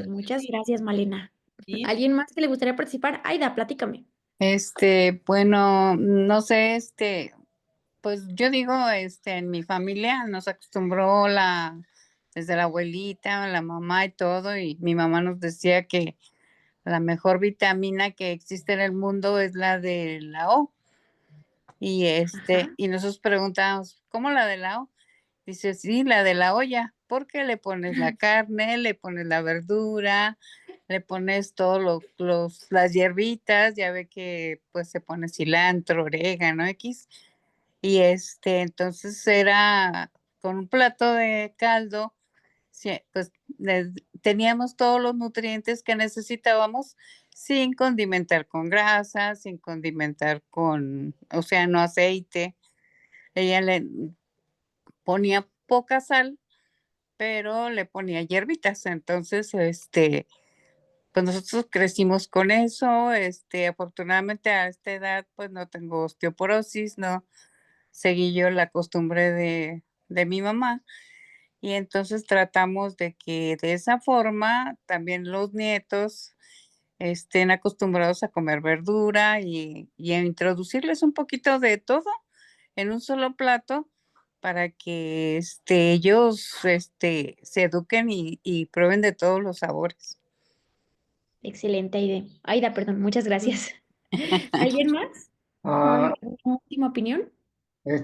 Muchas gracias, Malena. Sí. ¿Alguien más que le gustaría participar? Aida, platícame. Bueno, no sé, pues yo digo, en mi familia nos acostumbró desde la abuelita, la mamá y todo, y mi mamá nos decía que la mejor vitamina que existe en el mundo es la de la O. Y y nosotros preguntamos, ¿cómo la de la O? Dice, sí, la de la olla, porque le pones la carne, le pones la verdura, le pones todos las hierbitas, ya ve que pues se pone cilantro, orégano, X. Y entonces era con un plato de caldo, pues teníamos todos los nutrientes que necesitábamos sin condimentar con grasa, sin condimentar o sea, no aceite. Ella le ponía poca sal, pero le ponía hierbitas. Entonces, pues nosotros crecimos con eso. Afortunadamente a esta edad, pues no tengo osteoporosis, no seguí yo la costumbre de mi mamá. Y entonces tratamos de que de esa forma también los nietos estén acostumbrados a comer verdura y a introducirles un poquito de todo en un solo plato para que ellos se eduquen y prueben de todos los sabores. Excelente, Aida. Aida, perdón, muchas gracias. ¿Alguien más? Ah, ¿Una última opinión?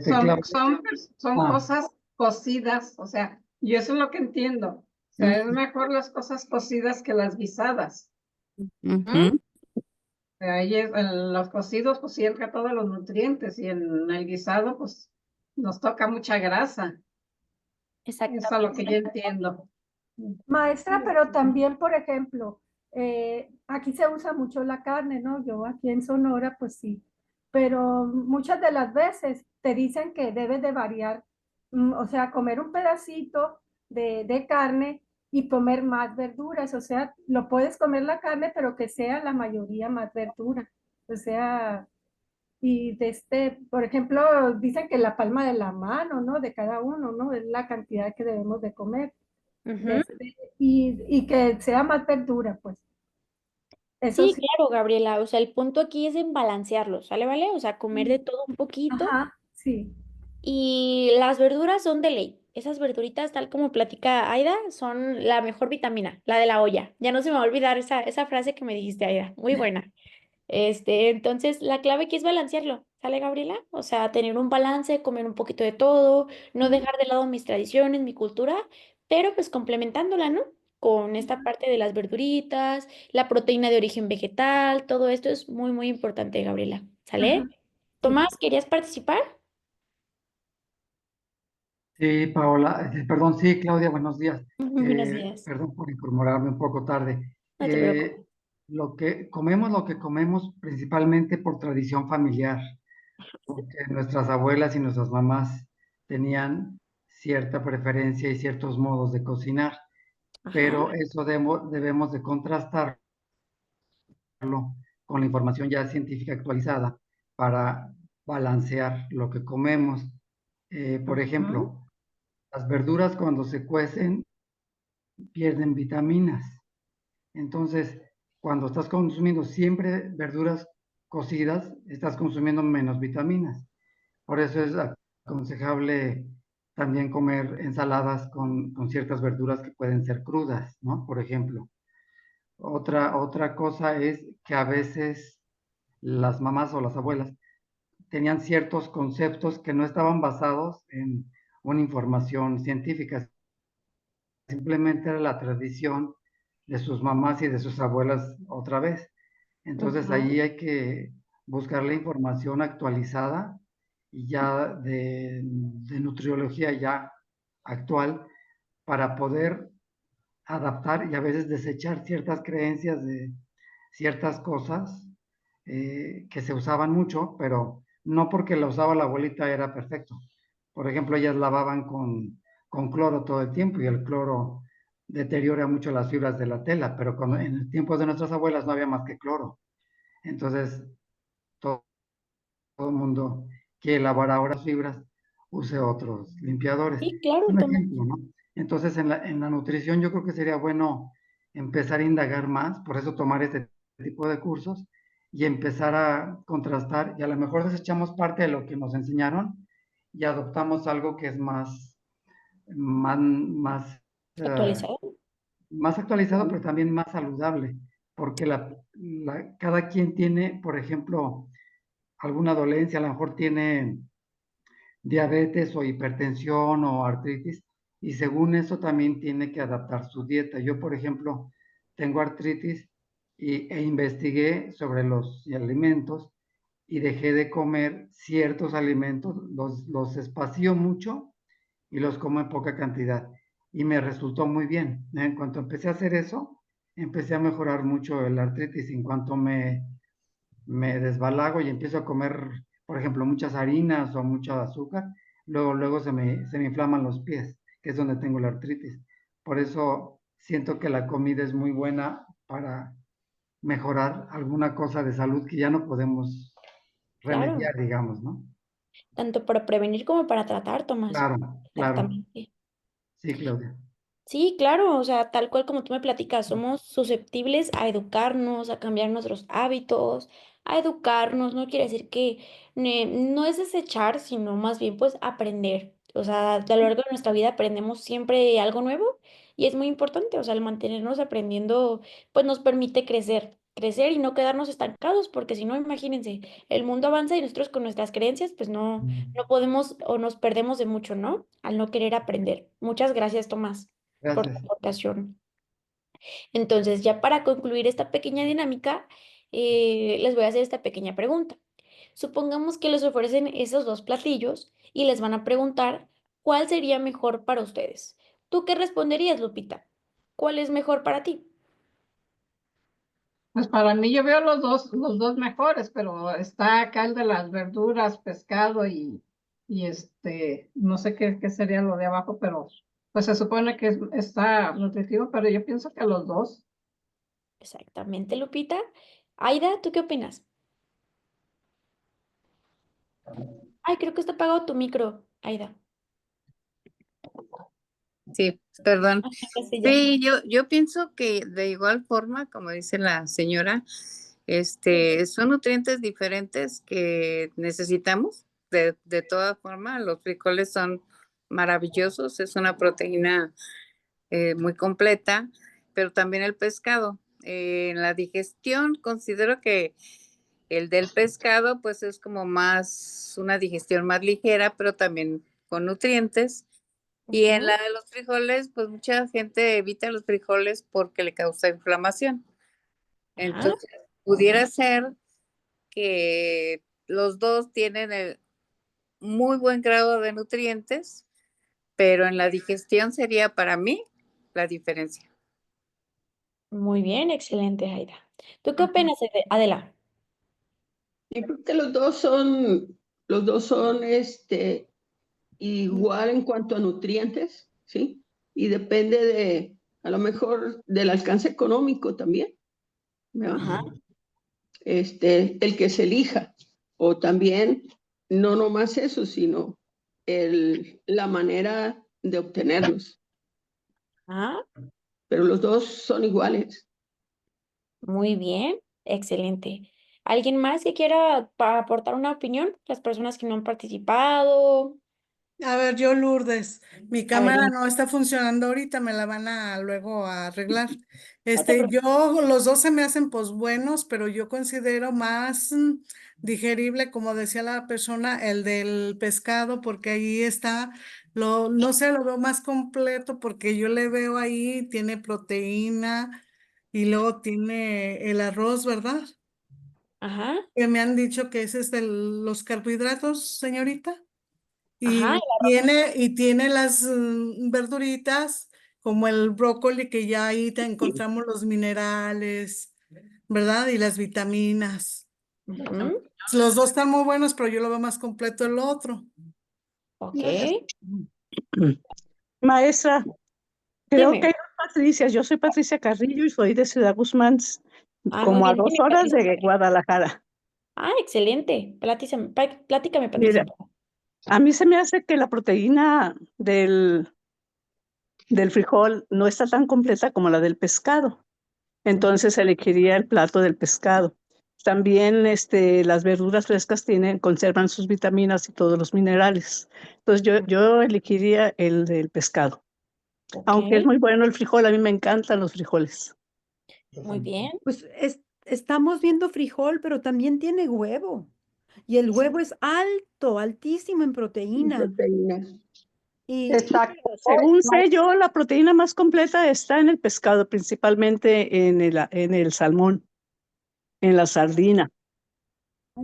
Claudia. Son Ah. cosas cocidas, o sea, yo eso es lo que entiendo. O sea, es mejor las cosas cocidas que las guisadas. Ujú. Ahí en los cocidos pues sí entra todos los nutrientes y en el guisado pues nos toca mucha grasa. Eso es lo que yo entiendo. Maestra, pero también, por ejemplo, aquí se usa mucho la carne, ¿no? Yo aquí en Sonora, pues sí, pero muchas de las veces te dicen que debes de variar, o sea, comer un pedacito de carne y comer más verduras, o sea, lo puedes comer la carne, pero que sea la mayoría más verdura, o sea, y por ejemplo, dicen que la palma de la mano, ¿no? De cada uno, ¿no? Es la cantidad que debemos de comer. Ujú. Y que sea más verdura, pues. Eso Sí, sí. claro, Gabriela. O sea, el punto aquí es en balancearlo, ¿sale, vale? O sea, comer de todo un poquito. Ajá, sí. Y las verduras son de ley. Esas verduritas, tal como platica Aida, son la mejor vitamina, la de la olla. Ya no se me va a olvidar esa frase que me dijiste, Aida. Muy buena. Entonces, la clave aquí es balancearlo, ¿sale, Gabriela? O sea, tener un balance, comer un poquito de todo, no dejar de lado mis tradiciones, mi cultura, pero pues complementándola, ¿no? Con esta parte de las verduritas, la proteína de origen vegetal, todo esto es muy, muy importante, Gabriela, ¿sale? Ajá, sí. Tomás, ¿querías participar? Sí, Paola, perdón, sí, Claudia, buenos días. Buenos días. Perdón por incorporarme un poco tarde. No te preocupes. Lo que comemos principalmente por tradición familiar, porque nuestras abuelas y nuestras mamás tenían cierta preferencia y ciertos modos de cocinar, Ajá. pero eso debemos de contrastarlo con la información ya científica actualizada para balancear lo que comemos. Por Ujú. ejemplo, las verduras cuando se cuecen pierden vitaminas. Entonces, cuando estás consumiendo siempre verduras cocidas, estás consumiendo menos vitaminas. Por eso es aconsejable también comer ensaladas con ciertas verduras que pueden ser crudas, ¿no? Por ejemplo. Otra cosa es que a veces las mamás o las abuelas tenían ciertos conceptos que no estaban basados en una información científica, simplemente era la tradición de sus mamás y de sus abuelas otra vez. Entonces Ujú. ahí hay que buscar la información actualizada y ya de nutriología ya actual para poder adaptar y a veces desechar ciertas creencias de ciertas cosas que se usaban mucho, pero no porque la usaba la abuelita era perfecto. Por ejemplo, ellas lavaban con cloro todo el tiempo y el cloro deteriora mucho las fibras de la tela, pero en el tiempo de nuestras abuelas no había más que cloro. Entonces, todo el mundo que lavar ahora las fibras use otros limpiadores. Sí, claro, Un Tomás. ejemplo, ¿no? Entonces, en la nutrición yo creo que sería bueno empezar a indagar más, por eso tomar este tipo de cursos y empezar a contrastar y a lo mejor desechamos parte de lo que nos enseñaron y adoptamos algo que es más, Actualizado. más actualizado, pero también más saludable, porque cada quien tiene, por ejemplo, alguna dolencia, a lo mejor tiene diabetes o hipertensión o artritis, y según eso también tiene que adaptar su dieta. Yo, por ejemplo, tengo artritis e investigué sobre los alimentos y dejé de comer ciertos alimentos, los espacio mucho y los como en poca cantidad. Y me resultó muy bien. En cuanto empecé a hacer eso, empecé a mejorar mucho el artritis. En cuanto me desbalago y empiezo a comer, por ejemplo, muchas harinas o mucho azúcar, luego se me inflaman los pies, que es donde tengo la artritis. Por eso siento que la comida es muy buena para mejorar alguna cosa de salud que ya no podemos Claro. remediar, digamos, ¿no? Tanto para prevenir como para tratar, Tomás. Claro, claro. Exactamente. Sí, Claudia. Sí, claro, o sea, tal cual como tú me platicas, somos susceptibles a educarnos, a cambiar nuestros hábitos, a educarnos, no quiere decir que no es desechar, sino más bien pues aprender. O sea, a lo largo de nuestra vida aprendemos siempre algo nuevo y es muy importante, o sea, el mantenernos aprendiendo pues nos permite crecer y no quedarnos estancados, porque si no, imagínense, el mundo avanza y nosotros con nuestras creencias pues no podemos o nos perdemos de mucho, ¿no? Al no querer aprender. Muchas gracias, Tomás por tu Gracias. aportación. Entonces, ya para concluir esta pequeña dinámica, les voy a hacer esta pequeña pregunta. Supongamos que les ofrecen esos dos platillos y les van a preguntar ¿cuál sería mejor para ustedes? ¿Tú qué responderías, Lupita? ¿Cuál es mejor para ti? Pues para mí yo veo los dos mejores, pero está acá el de las verduras, pescado y no sé qué sería lo de abajo, pero pues se supone que está nutritivo, pero yo pienso que los dos. Exactamente, Lupita. Aida, ¿tú qué opinas? Ay, creo que está apagado tu micro, Aida. Sí, perdón. Ajá, sí, ya. Sí, yo pienso que de igual forma, como dice la señora, son nutrientes diferentes que necesitamos. De toda forma, los frijoles son maravillosos, es una proteína muy completa, pero también el pescado. En la digestión, considero que el del pescado, pues es como más, una digestión más ligera, pero también con nutrientes. Y en la de los frijoles, pues mucha gente evita los frijoles porque le causa inflamación. Ajá. Entonces, pudiera ser que los dos tienen muy buen grado de nutrientes, pero en la digestión sería para mí la diferencia. Muy bien, excelente, Aida. ¿Tú qué opinas, Adela? Yo creo que los dos son igual en cuanto a nutrientes, ¿sí? Y depende a lo mejor, del alcance económico también, ¿verdad? Ajá. El que se elija, o también, no nomás eso, sino la manera de obtenerlos. Ah, Pero los dos son iguales. muy bien, excelente. ¿Alguien más que quiera aportar una opinión? Las personas que no han participado. A ver, yo Lourdes, mi A ver, cámara dime. no está funcionando ahorita, me la van a luego a arreglar. No te preocupes. Los dos se me hacen pues buenos, pero yo considero más digerible, como decía la persona, el del pescado, porque ahí está, no sé, lo veo más completo, porque yo le veo ahí, tiene proteína y luego tiene el arroz, ¿verdad? Ajá, Que me han dicho que ese es de los carbohidratos, señorita. ajá, Y tiene las verduritas como el brócoli, que ya ahí te encontramos los minerales, ¿verdad? Y las vitaminas. ujú, Los dos están muy buenos, pero yo lo veo más completo el otro. ok. Maestra, creo que Dime. hay dos Patricias. Yo soy Patricia Carrillo y soy de Ciudad Guzmán, Ah, muy como a bien. 2 Dime, horas Patricia. de Guadalajara. Ah, excelente. Platícame, Patricia. Mira, a mí se me hace que la proteína del frijol no está tan completa como la del pescado. Entonces elegiría el plato del pescado. También las verduras frescas conservan sus vitaminas y todos los minerales. Entonces yo elegiría el del pescado. Ok, Aunque es muy bueno el frijol, a mí me encantan los frijoles. muy bien. Pues estamos viendo frijol, pero también tiene huevo. Y el huevo es alto, altísimo en proteína. Proteínas. Y Exacto. Según sé yo, la proteína más completa está en el pescado, principalmente en el salmón, en la sardina.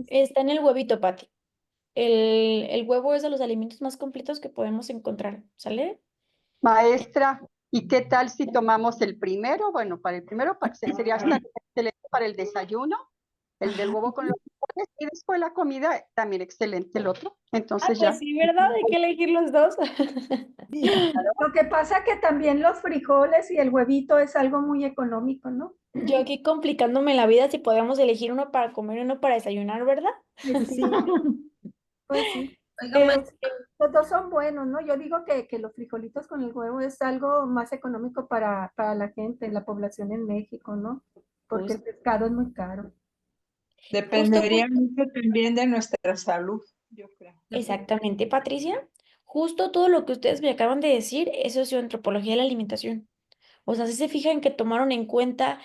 Está en el huevito, Pati. El huevo es de los alimentos más completos que podemos encontrar, ¿sale? Maestra, ¿y qué tal si tomamos el primero? Bueno, para el primero sería excelente para el desayuno, el del Ajá. huevo con los frijoles, y después la comida también excelente el otro. Ah, Entonces pues ya. sí, ¿verdad? Hay que elegir los dos. Lo que pasa que también los frijoles y el huevito es algo muy económico, ¿no? Yo aquí complicándome la vida si podemos elegir uno para comer y uno para desayunar, ¿verdad? Pues sí, pues sí. Oiga, Los dos son buenos, ¿no? Yo digo que los frijolitos con el huevo es algo más económico para la gente, la población en México, ¿no? Porque el pescado es muy caro. Dependería mucho también de nuestra salud, yo creo. Exactamente, Patricia. Justo todo lo que ustedes me acaban de decir es socioantropología de la alimentación. O sea, si se fijan que tomaron en cuenta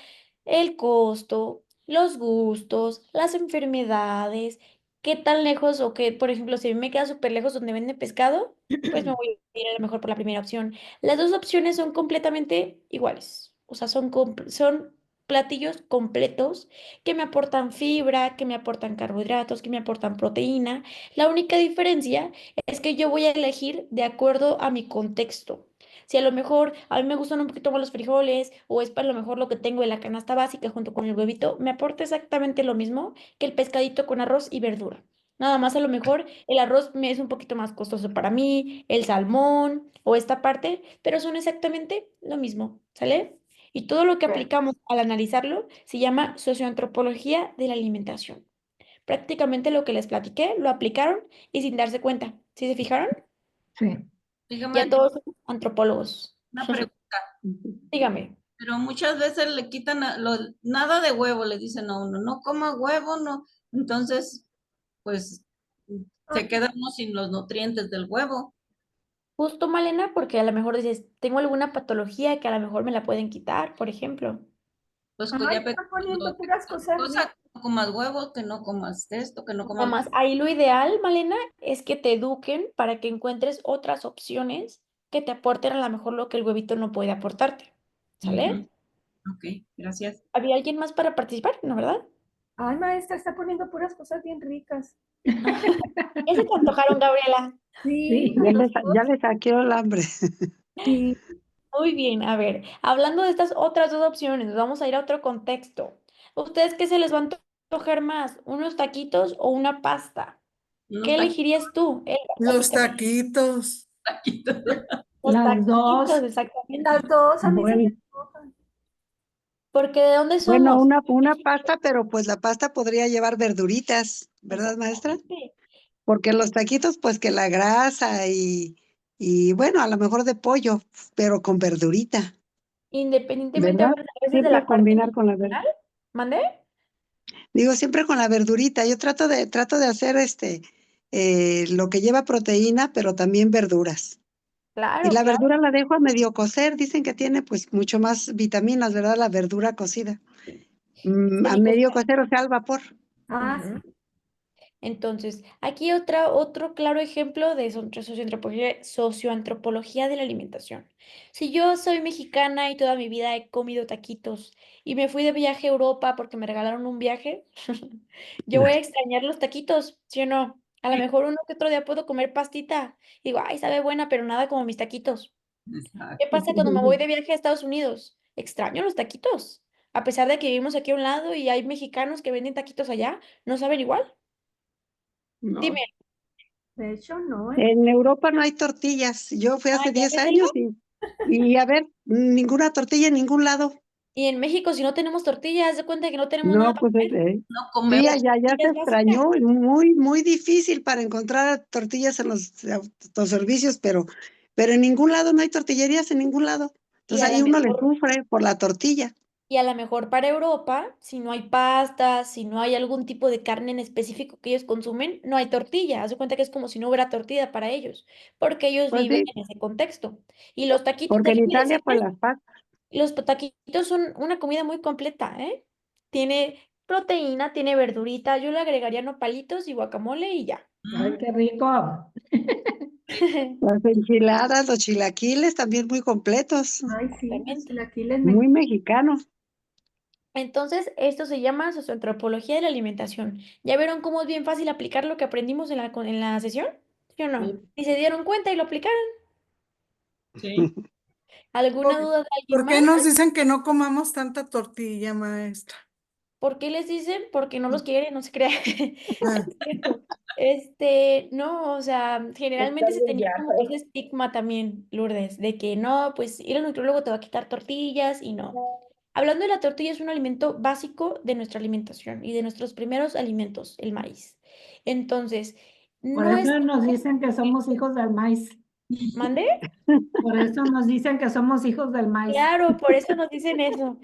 el costo, los gustos, las enfermedades, qué tan lejos o que, por ejemplo, si a mí me queda súper lejos donde venden pescado, pues me voy a ir a lo mejor por la primera opción. Las dos opciones son completamente iguales. O sea, son platillos completos que me aportan fibra, que me aportan carbohidratos, que me aportan proteína. La única diferencia es que yo voy a elegir de acuerdo a mi contexto. Si a lo mejor a mí me gustan un poquito más los frijoles o es para lo mejor lo que tengo en la canasta básica junto con el huevito, me aporta exactamente lo mismo que el pescadito con arroz y verdura. Nada más a lo mejor el arroz me es un poquito más costoso para mí, el salmón o esta parte, pero son exactamente lo mismo, ¿sale? Y todo lo que aplicamos al analizarlo se llama socioantropología de la alimentación. Prácticamente lo que les platiqué lo aplicaron y sin darse cuenta. ¿Sí se fijaron? Sí. Dígame, Ya todos somos antropólogos. una pregunta. Dígame. Pero muchas veces le quitan nada de huevo, le dicen a uno, no coma huevo, no. Entonces, pues se queda uno sin los nutrientes del huevo. Justo, Malena, porque a lo mejor dices, tengo alguna patología que a lo mejor me la pueden quitar, por ejemplo. Pues Ay, ya están poniendo puras cosas cosa, que no comas huevos, que no comas esto, que no Nada comas... más, ahí lo ideal, Malena, es que te eduquen para que encuentres otras opciones que te aporten a lo mejor lo que el huevito no puede aportarte. ¿Sale? Ujú. Ok, gracias. ¿Había alguien más para participar? ¿No, verdad? Ay, maestra, está poniendo puras cosas bien ricas. Ya se te antojaron, Gabriela. Sí, Ya le saqué el hambre. sí. Muy bien, a ver, hablando de estas otras dos opciones, nos vamos a ir a otro contexto. ¿Ustedes qué se les va a antojar más? ¿Unos taquitos o una pasta? ¿Qué elegirías tú, Elba? Los Platícame. taquitos. Los Las dos. taquitos, exactamente. Las dos a mí se me Bueno, antojan. Porque ¿de dónde bueno, somos? una pasta, pero pues la pasta podría llevar verduritas, ¿verdad, maestra? Exactamente. Porque los taquitos, pues que la grasa y bueno, a lo mejor de pollo, pero con verdurita, Independientemente ¿verdad? a veces de Siempre la parte combinar con la nutricional. verdura. ¿Mande? Digo, siempre con la verdurita. Yo trato de hacer lo que lleva proteína, pero también verduras. Y Claro, la claro. verdura la dejo a medio cocer. Dicen que tiene pues mucho más vitaminas, ¿verdad? La verdura cocida. A Tiene que medio estar. cocer, o sea, al vapor. Ah, Ujú. sí. Entonces, aquí otro claro ejemplo de socioantropología de la alimentación. Si yo soy mexicana y toda mi vida he comido taquitos y me fui de viaje a Europa porque me regalaron un viaje, yo voy a extrañar los taquitos, ¿sí o no? A lo mejor uno que otro día puedo comer pastita. Y digo, ay, sabe buena, pero nada como mis taquitos. ¿Qué pasa cuando me voy de viaje a Estados Unidos? Extraño los taquitos. A pesar de que vivimos aquí a un lado y hay mexicanos que venden taquitos allá, no saben igual. Dime. No. De hecho, no, ¿eh? En Europa no hay tortillas. Yo fui Ah, hace ¿ya 10 ves, Elba? años y a ver, ninguna tortilla en ningún lado. Y en México, si no tenemos tortillas, haz de cuenta que no tenemos No, nada para pues comer. No sí, comemos. allá se Tortillas básicas. extrañó, y muy, muy difícil para encontrar tortillas en los autoservicios, pero en ningún lado no hay tortillerías, en ningún lado. Y Entonces a ahí lo uno le mejor, sufre por la tortilla. y a lo mejor para Europa, si no hay pasta, si no hay algún tipo de carne en específico que ellos consumen, no hay tortilla. Haz de cuenta que es como si no hubiera tortilla para ellos, porque ellos Pues viven sí, en ese contexto. Y los taquitos, porque en déjenme Italia pues decirles, las pastas. los taquitos son una comida muy completa, ¿eh? Tiene proteína, tiene verdurita, yo le agregaría nopalitos y guacamole y ya. Ay, qué rico. Las enchiladas, los chilaquiles también muy completos, Ay, sí, los Exactamente. chilaquiles me... muy mexicanos. Entonces, esto se llama socioantropología de la alimentación. ¿Ya vieron cómo es bien fácil aplicar lo que aprendimos en la sesión? ¿Sí o no? ¿Y se dieron cuenta y lo aplicaron? Sí. ¿Alguna duda de alguien ¿Por qué más? nos dicen que no comamos tanta tortilla, maestra? ¿Por qué les dicen? Porque no los quieren, no se crea. Ah, Es cierto. No, o sea, generalmente se tenía como que ese estigma también, Lourdes, de que no, pues ir al nutriólogo te va a quitar tortillas y no. Hablando de la tortilla, es un alimento básico de nuestra alimentación y de nuestros primeros alimentos, el maíz. Entonces, Por no es... eso nos dicen que somos hijos del maíz. ¿Mande? Por eso nos dicen que somos hijos del maíz. Claro, por eso nos dicen eso.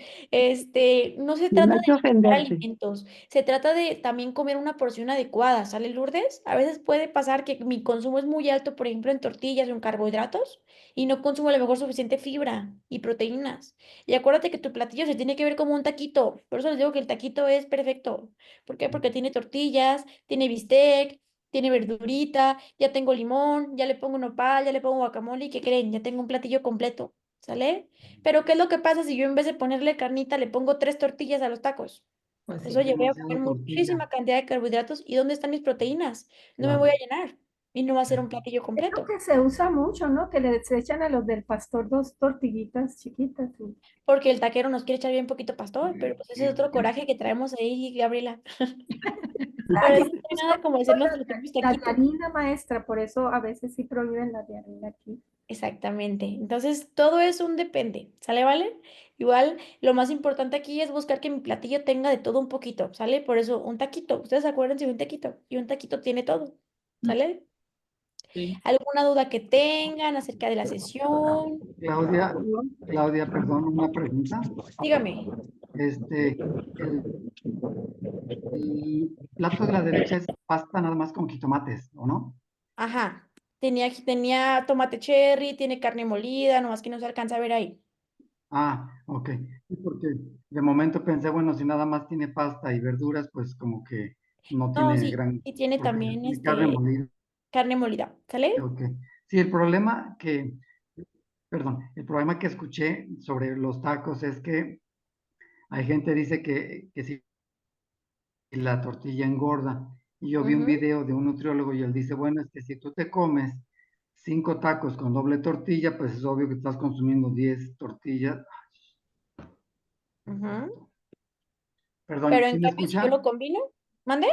No se Y no trata hay de que limitar ofenderse. alimentos, se trata de también comer una porción adecuada, ¿sale, Lourdes? A veces puede pasar que mi consumo es muy alto, por ejemplo, en tortillas o en carbohidratos, y no consumo a lo mejor suficiente fibra y proteínas. Y acuérdate que tu platillo se tiene que ver como un taquito, por eso les digo que el taquito es perfecto. ¿Por qué? Porque tiene tortillas, tiene bistec, tiene verdurita, ya tengo limón, ya le pongo nopal, ya le pongo guacamole, ¿y qué creen? Ya tengo un platillo completo. ¿sale? Pero ¿qué es lo que pasa si yo en vez de ponerle carnita le pongo 3 tortillas a los tacos? Pues sí, Eso llevé a demasiado comer tortilla. muchísima cantidad de carbohidratos. ¿Y dónde están mis proteínas? No me Claro. voy a llenar y no va a ser un platillo Es lo completo. que se usa mucho, ¿no? Que se echan a los del pastor 2 tortillitas chiquitas. Porque el taquero nos quiere echar bien poquito pastor, pero pues ese es otro coraje que traemos ahí, Gabriela. Pero eso no hay nada como hacernos los propios La de taquitos. harina, maestra, por eso a veces sí prohíben la de harina aquí. Exactamente. Entonces, todo es un depende, ¿sale, vale? Igual, lo más importante aquí es buscar que mi platillo tenga de todo un poquito, ¿sale? Por eso, un taquito. Ustedes acuérdense de un taquito. Y un taquito tiene todo, ¿sale? Sí. ¿Alguna duda que tengan acerca de la sesión? Claudia, perdón, una pregunta. Dígame. El plato de la derecha es pasta nada más con jitomates, ¿o no? Ajá. Tenía tomate cherry, tiene carne molida, nomás que no se alcanza a ver ahí. Ah, ok. Sí, porque de momento pensé, bueno, si nada más tiene pasta y verduras, pues como que no No, tiene sí, gran... y tiene porque también tiene carne molida. carne molida, ¿sale? Ok. Sí, el problema que escuché sobre los tacos es que hay gente que dice que si la tortilla engorda. Y yo vi un video de un nutriólogo y él dice, bueno, es que si tú te comes 5 tacos con doble tortilla, pues es obvio que estás consumiendo 10 tortillas. Ujú. Perdón, Pero ¿sí en me cambio, si yo escucha? lo combino, ¿mande?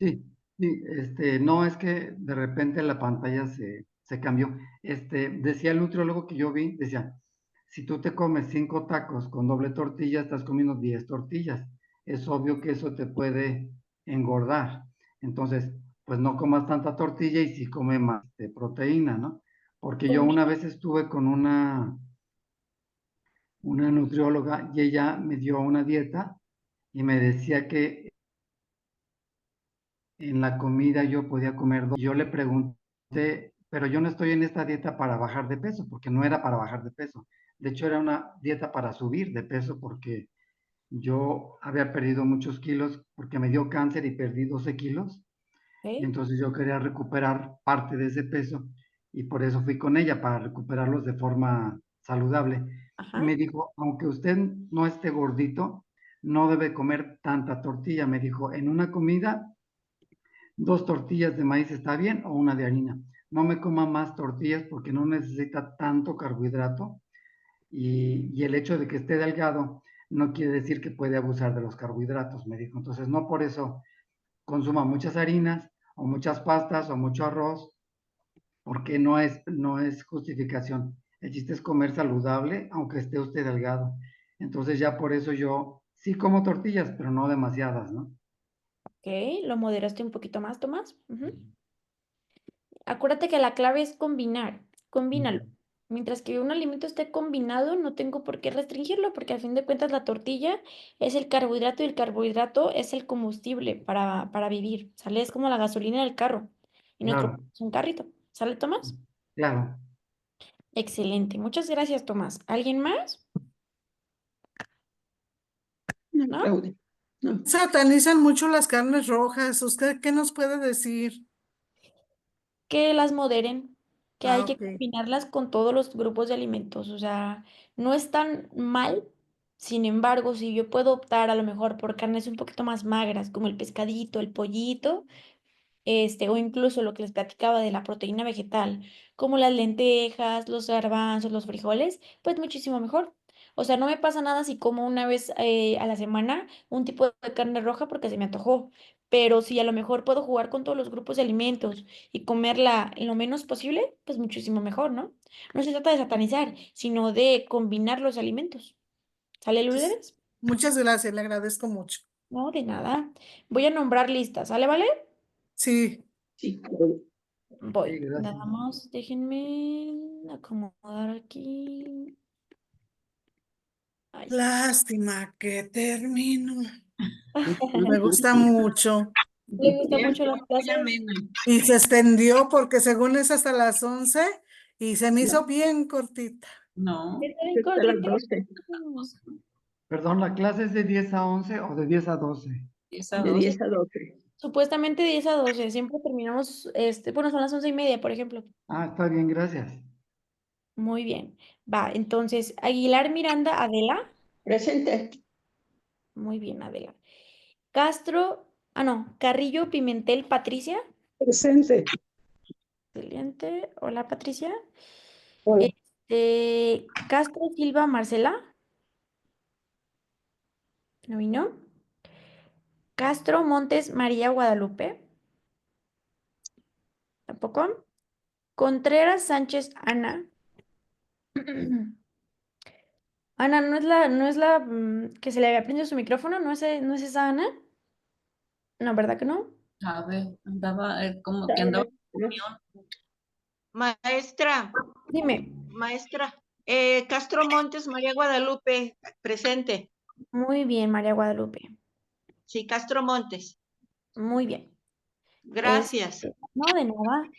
Sí, sí, no es que de repente la pantalla se cambió. Decía el nutriólogo que yo vi, decía, si tú te comes 5 tacos con doble tortilla, estás comiendo 10 tortillas. Es obvio que eso te puede engordar. Entonces, pues no comas tanta tortilla y sí come más de proteína, ¿no? Porque yo una vez estuve con una nutrióloga y ella me dio una dieta y me decía que en la comida yo podía comer dos. Yo le pregunté, pero yo no estoy en esta dieta para bajar de peso, porque no era para bajar de peso. De hecho, era una dieta para subir de peso porque yo había perdido muchos kilos porque me dio cáncer y perdí 12 kilos. Y entonces yo quería recuperar parte de ese peso y por eso fui con ella, para recuperarlos de forma saludable. Y me dijo, aunque usted no esté gordito, no debe comer tanta tortilla. Me dijo, en una comida 2 tortillas de maíz está bien o una de harina. No me coma más tortillas porque no necesita tanto carbohidrato y el hecho de que esté delgado no quiere decir que puede abusar de los carbohidratos, me dijo. Entonces, no por eso consuma muchas harinas o muchas pastas o mucho arroz, porque no es justificación. El chiste es comer saludable, aunque esté usted delgado. Entonces, ya por eso yo sí como tortillas, pero no demasiadas, ¿no? Ok, lo moderaste un poquito más, Tomás. Acuérdate que la clave es combinar, combínalo. Mientras que un alimento esté combinado, no tengo por qué restringirlo, porque a fin de cuentas la tortilla es el carbohidrato y el carbohidrato es el combustible para vivir, ¿sale? Es como la gasolina del carro y nuestro Claro, cuerpo es un carrito, ¿sale, Tomás? claro. Excelente, muchas gracias, Tomás. ¿Alguien más? ¿No? Claudia. No. Satanizan mucho las carnes rojas. ¿Usted qué nos puede decir? Que las moderen, que hay que Ok. combinarlas con todos los grupos de alimentos. O sea, no es tan mal. Sin embargo, si yo puedo optar a lo mejor por carnes un poquito más magras, como el pescadito, el pollito, o incluso lo que les platicaba de la proteína vegetal, como las lentejas, los garbanzos, los frijoles, pues muchísimo mejor. O sea, no me pasa nada si como una vez a la semana un tipo de carne roja porque se me antojó, pero si a lo mejor puedo jugar con todos los grupos de alimentos y comerla lo menos posible, pues muchísimo mejor, ¿no? No se trata de satanizar, sino de combinar los alimentos. ¿Sale, Lourdes? Muchas gracias, le agradezco mucho. No, de nada. Voy a nombrar listas, ¿sale, vale? Sí. Sí. Voy. Sí, gracias. Nada más, déjenme acomodar aquí. Ahí está. Lástima que termino. Me gusta mucho. ¿Le gusta mucho las Muy clases? amena. Y se extendió porque según es hasta las 11 y se me hizo bien cortita. No. ¿Está bien Hasta las cortita? 12. Perdón, ¿la clase es de 10 a 11 o de 10 a 12? De 10 a 12. Supuestamente 10 a 12. Siempre terminamos, bueno, son las 11:30, por ejemplo. Ah, está bien, gracias. Muy bien. Va, entonces, Aguilar Miranda, Adela. Presente. Muy bien, Adela. Carrillo Pimentel, Patricia. Presente. Excelente. Hola, Patricia. Hola. Castro Silva, Marcela. ¿No vino? Castro Montes, María Guadalupe. Tampoco. Contreras Sánchez, Ana. Ana, ¿no es la que se le había prendido su micrófono? ¿No es esa Ana? No, ¿verdad que no? A ver, andaba, como que andaba. Maestra, Dime. maestra, Castro Montes, María Guadalupe, presente. Muy bien, María Guadalupe. Sí, Castro Montes. Muy bien. Gracias. No, de nada.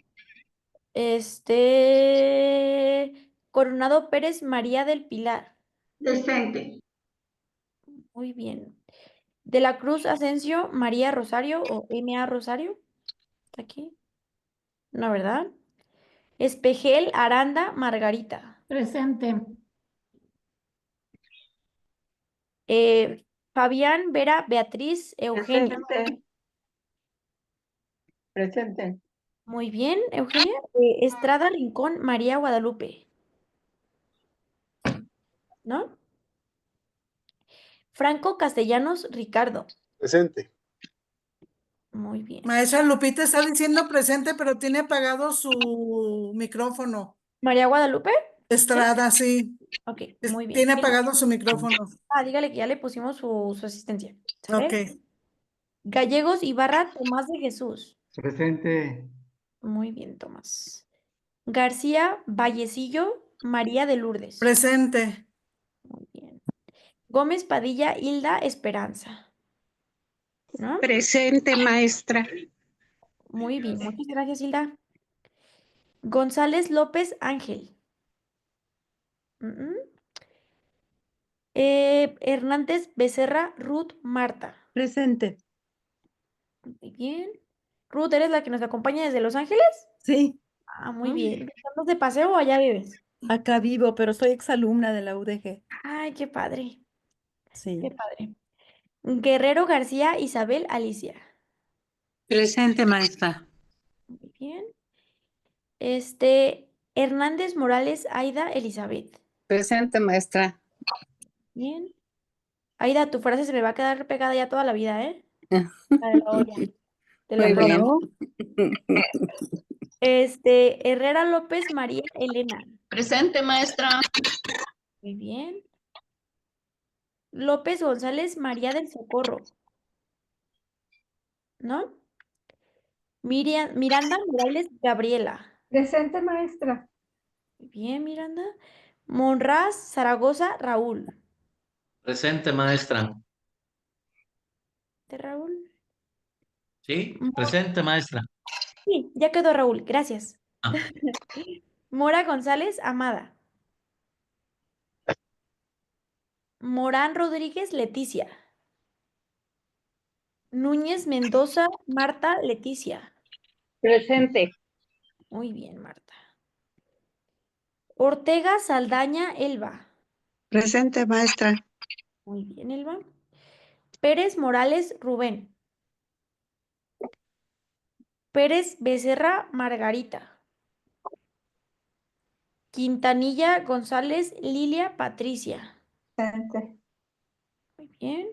Coronado Pérez, María del Pilar. Presente. Muy bien. De la Cruz Asensio, María Rosario o M.A. Rosario. ¿Está aquí? No, ¿verdad? Espejel, Aranda, Margarita. Presente. Fabián, Vera, Beatriz, Eugenia. Presente. Presente. Muy bien, Eugenia. Estrada, Rincón, María Guadalupe. ¿No? Franco Castellanos, Ricardo. Presente. Muy bien. Maestra Lupita está diciendo presente, pero tiene apagado su micrófono. ¿María Guadalupe? Estrada, sí. Ok, muy bien. Tiene apagado su micrófono. Dígale que ya le pusimos su asistencia. Ok. ¿Sale? Gallegos, Ibarra, Tomás de Jesús. Presente. Muy bien, Tomás. García, Vallecillo, María de Lourdes. Presente. Muy bien. Gómez, Padilla, Hilda, Esperanza. ¿No? Presente, maestra. Muy bien, muchas gracias, Hilda. González López Ángel. Hernández Becerra Ruth Marta. Presente. Muy bien. Ruth, ¿eres la que nos acompaña desde Los Ángeles? Sí, Muy bien. ¿Estamos de paseo o allá vives? acá vivo, pero soy exalumna de la UDG. Ay, qué padre. Sí. Qué padre. Guerrero García Isabel Alicia. Presente, maestra. Muy bien. Hernández Morales Aida Elizabeth. Presente, maestra. Bien. Aida, tu frase se me va a quedar pegada ya toda la vida, ¿eh? La de la olla. Te lo Muy bien. prometo. Herrera López María Elena. Presente, maestra. Muy bien. López González María del Socorro. ¿No? Miranda Morales Gabriela. Presente, maestra. Muy bien, Miranda. Monraz Zaragoza Raúl. Presente, maestra. ¿De Raúl? Sí, presente, maestra. Sí, ya quedó Raúl, gracias. Ah. Mora González Amada. Morán Rodríguez Leticia. Núñez Mendoza Marta Leticia. Presente. Muy bien, Marta. Ortega Saldaña Elba. Presente, maestra. Muy bien, Elba. Pérez Morales Rubén. Pérez Becerra Margarita. Quintanilla González Lilia Patricia. Presente. Muy bien.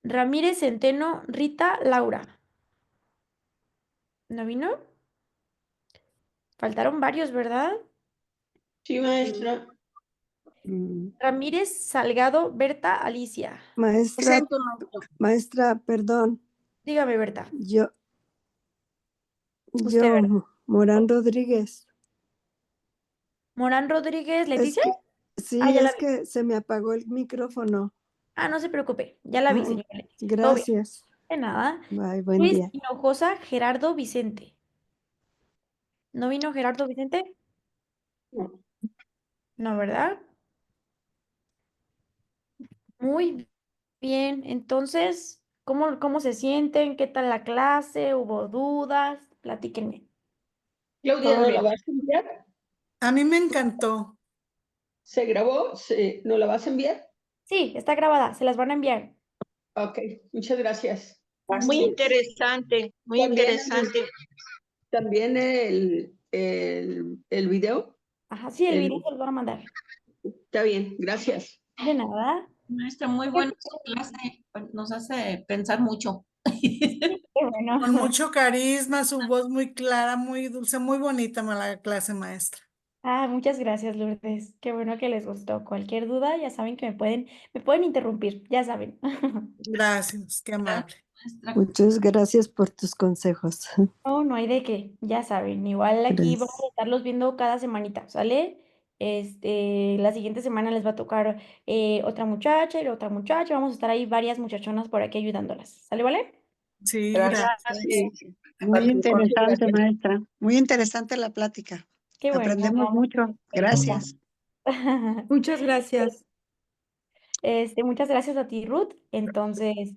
Ramírez Centeno Rita Laura. ¿No vino? Faltaron varios, ¿verdad? Sí, maestra. Ramírez Salgado Berta Alicia. Maestra, maestra, perdón. Dígame, Berta. Yo, Usted, Berta. Morán Rodríguez. ¿Morán Rodríguez Leticia? Sí, ya la es vi. que se me apagó el micrófono. No se preocupe. Ya la vi, señora Leticia. Todo bien. Gracias. De nada. Bye, buen Luis día. Hinojosa Gerardo Vicente. ¿No vino Gerardo Vicente? No. No, ¿verdad? Muy bien. Entonces, ¿cómo se sienten? ¿Qué tal la clase? ¿Hubo dudas? Platíquenme. Claudia, Todo ¿no bien. la vas a enviar? A mí me encantó. ¿Se grabó? ¿Nos la vas a enviar? Sí, está grabada, se las van a enviar. Ok, muchas gracias. Muy interesante, muy interesante. También el video. Ajá, sí, el video se los van a mandar. Está bien, gracias. De nada. Maestra, muy buena su clase, nos hace pensar mucho. Qué bueno. Con mucho carisma, su voz muy clara, muy dulce, muy bonita la clase, maestra. Ah, muchas gracias, Lourdes. Qué bueno que les gustó. Cualquier duda, ya saben que me pueden interrumpir, ya saben. Gracias, qué amable. Muchas gracias por tus consejos. No, no hay de qué, ya saben. Igual aquí vamos a estarlos viendo cada semanita, ¿sale? La siguiente semana les va a tocar otra muchacha y otra muchacha. Vamos a estar ahí varias muchachonas por aquí ayudándolas. ¿Sale, vale? Sí, Gracias. Muy interesante, maestra. Muy interesante la plática. Qué bueno. Aprendemos mucho. Gracias. Muchas gracias. Muchas gracias a ti, Ruth. Entonces,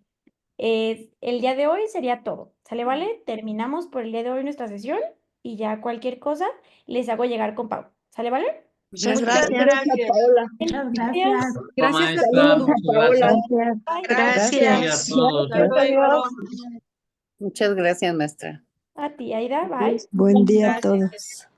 el día de hoy sería todo. ¿Sale, vale? Terminamos por el día de hoy nuestra sesión y ya cualquier cosa les hago llegar con pago. ¿Sale, vale? Muchas Muchas gracias. gracias. Paola. Muchas Gracias. Maestra, Gracias a todos. muchas Paola. gracias. Gracias. Sí, a todos. Hasta luego. Muchas gracias, maestra. A ti, Aida. Bye. Buen día a Gracias. todos.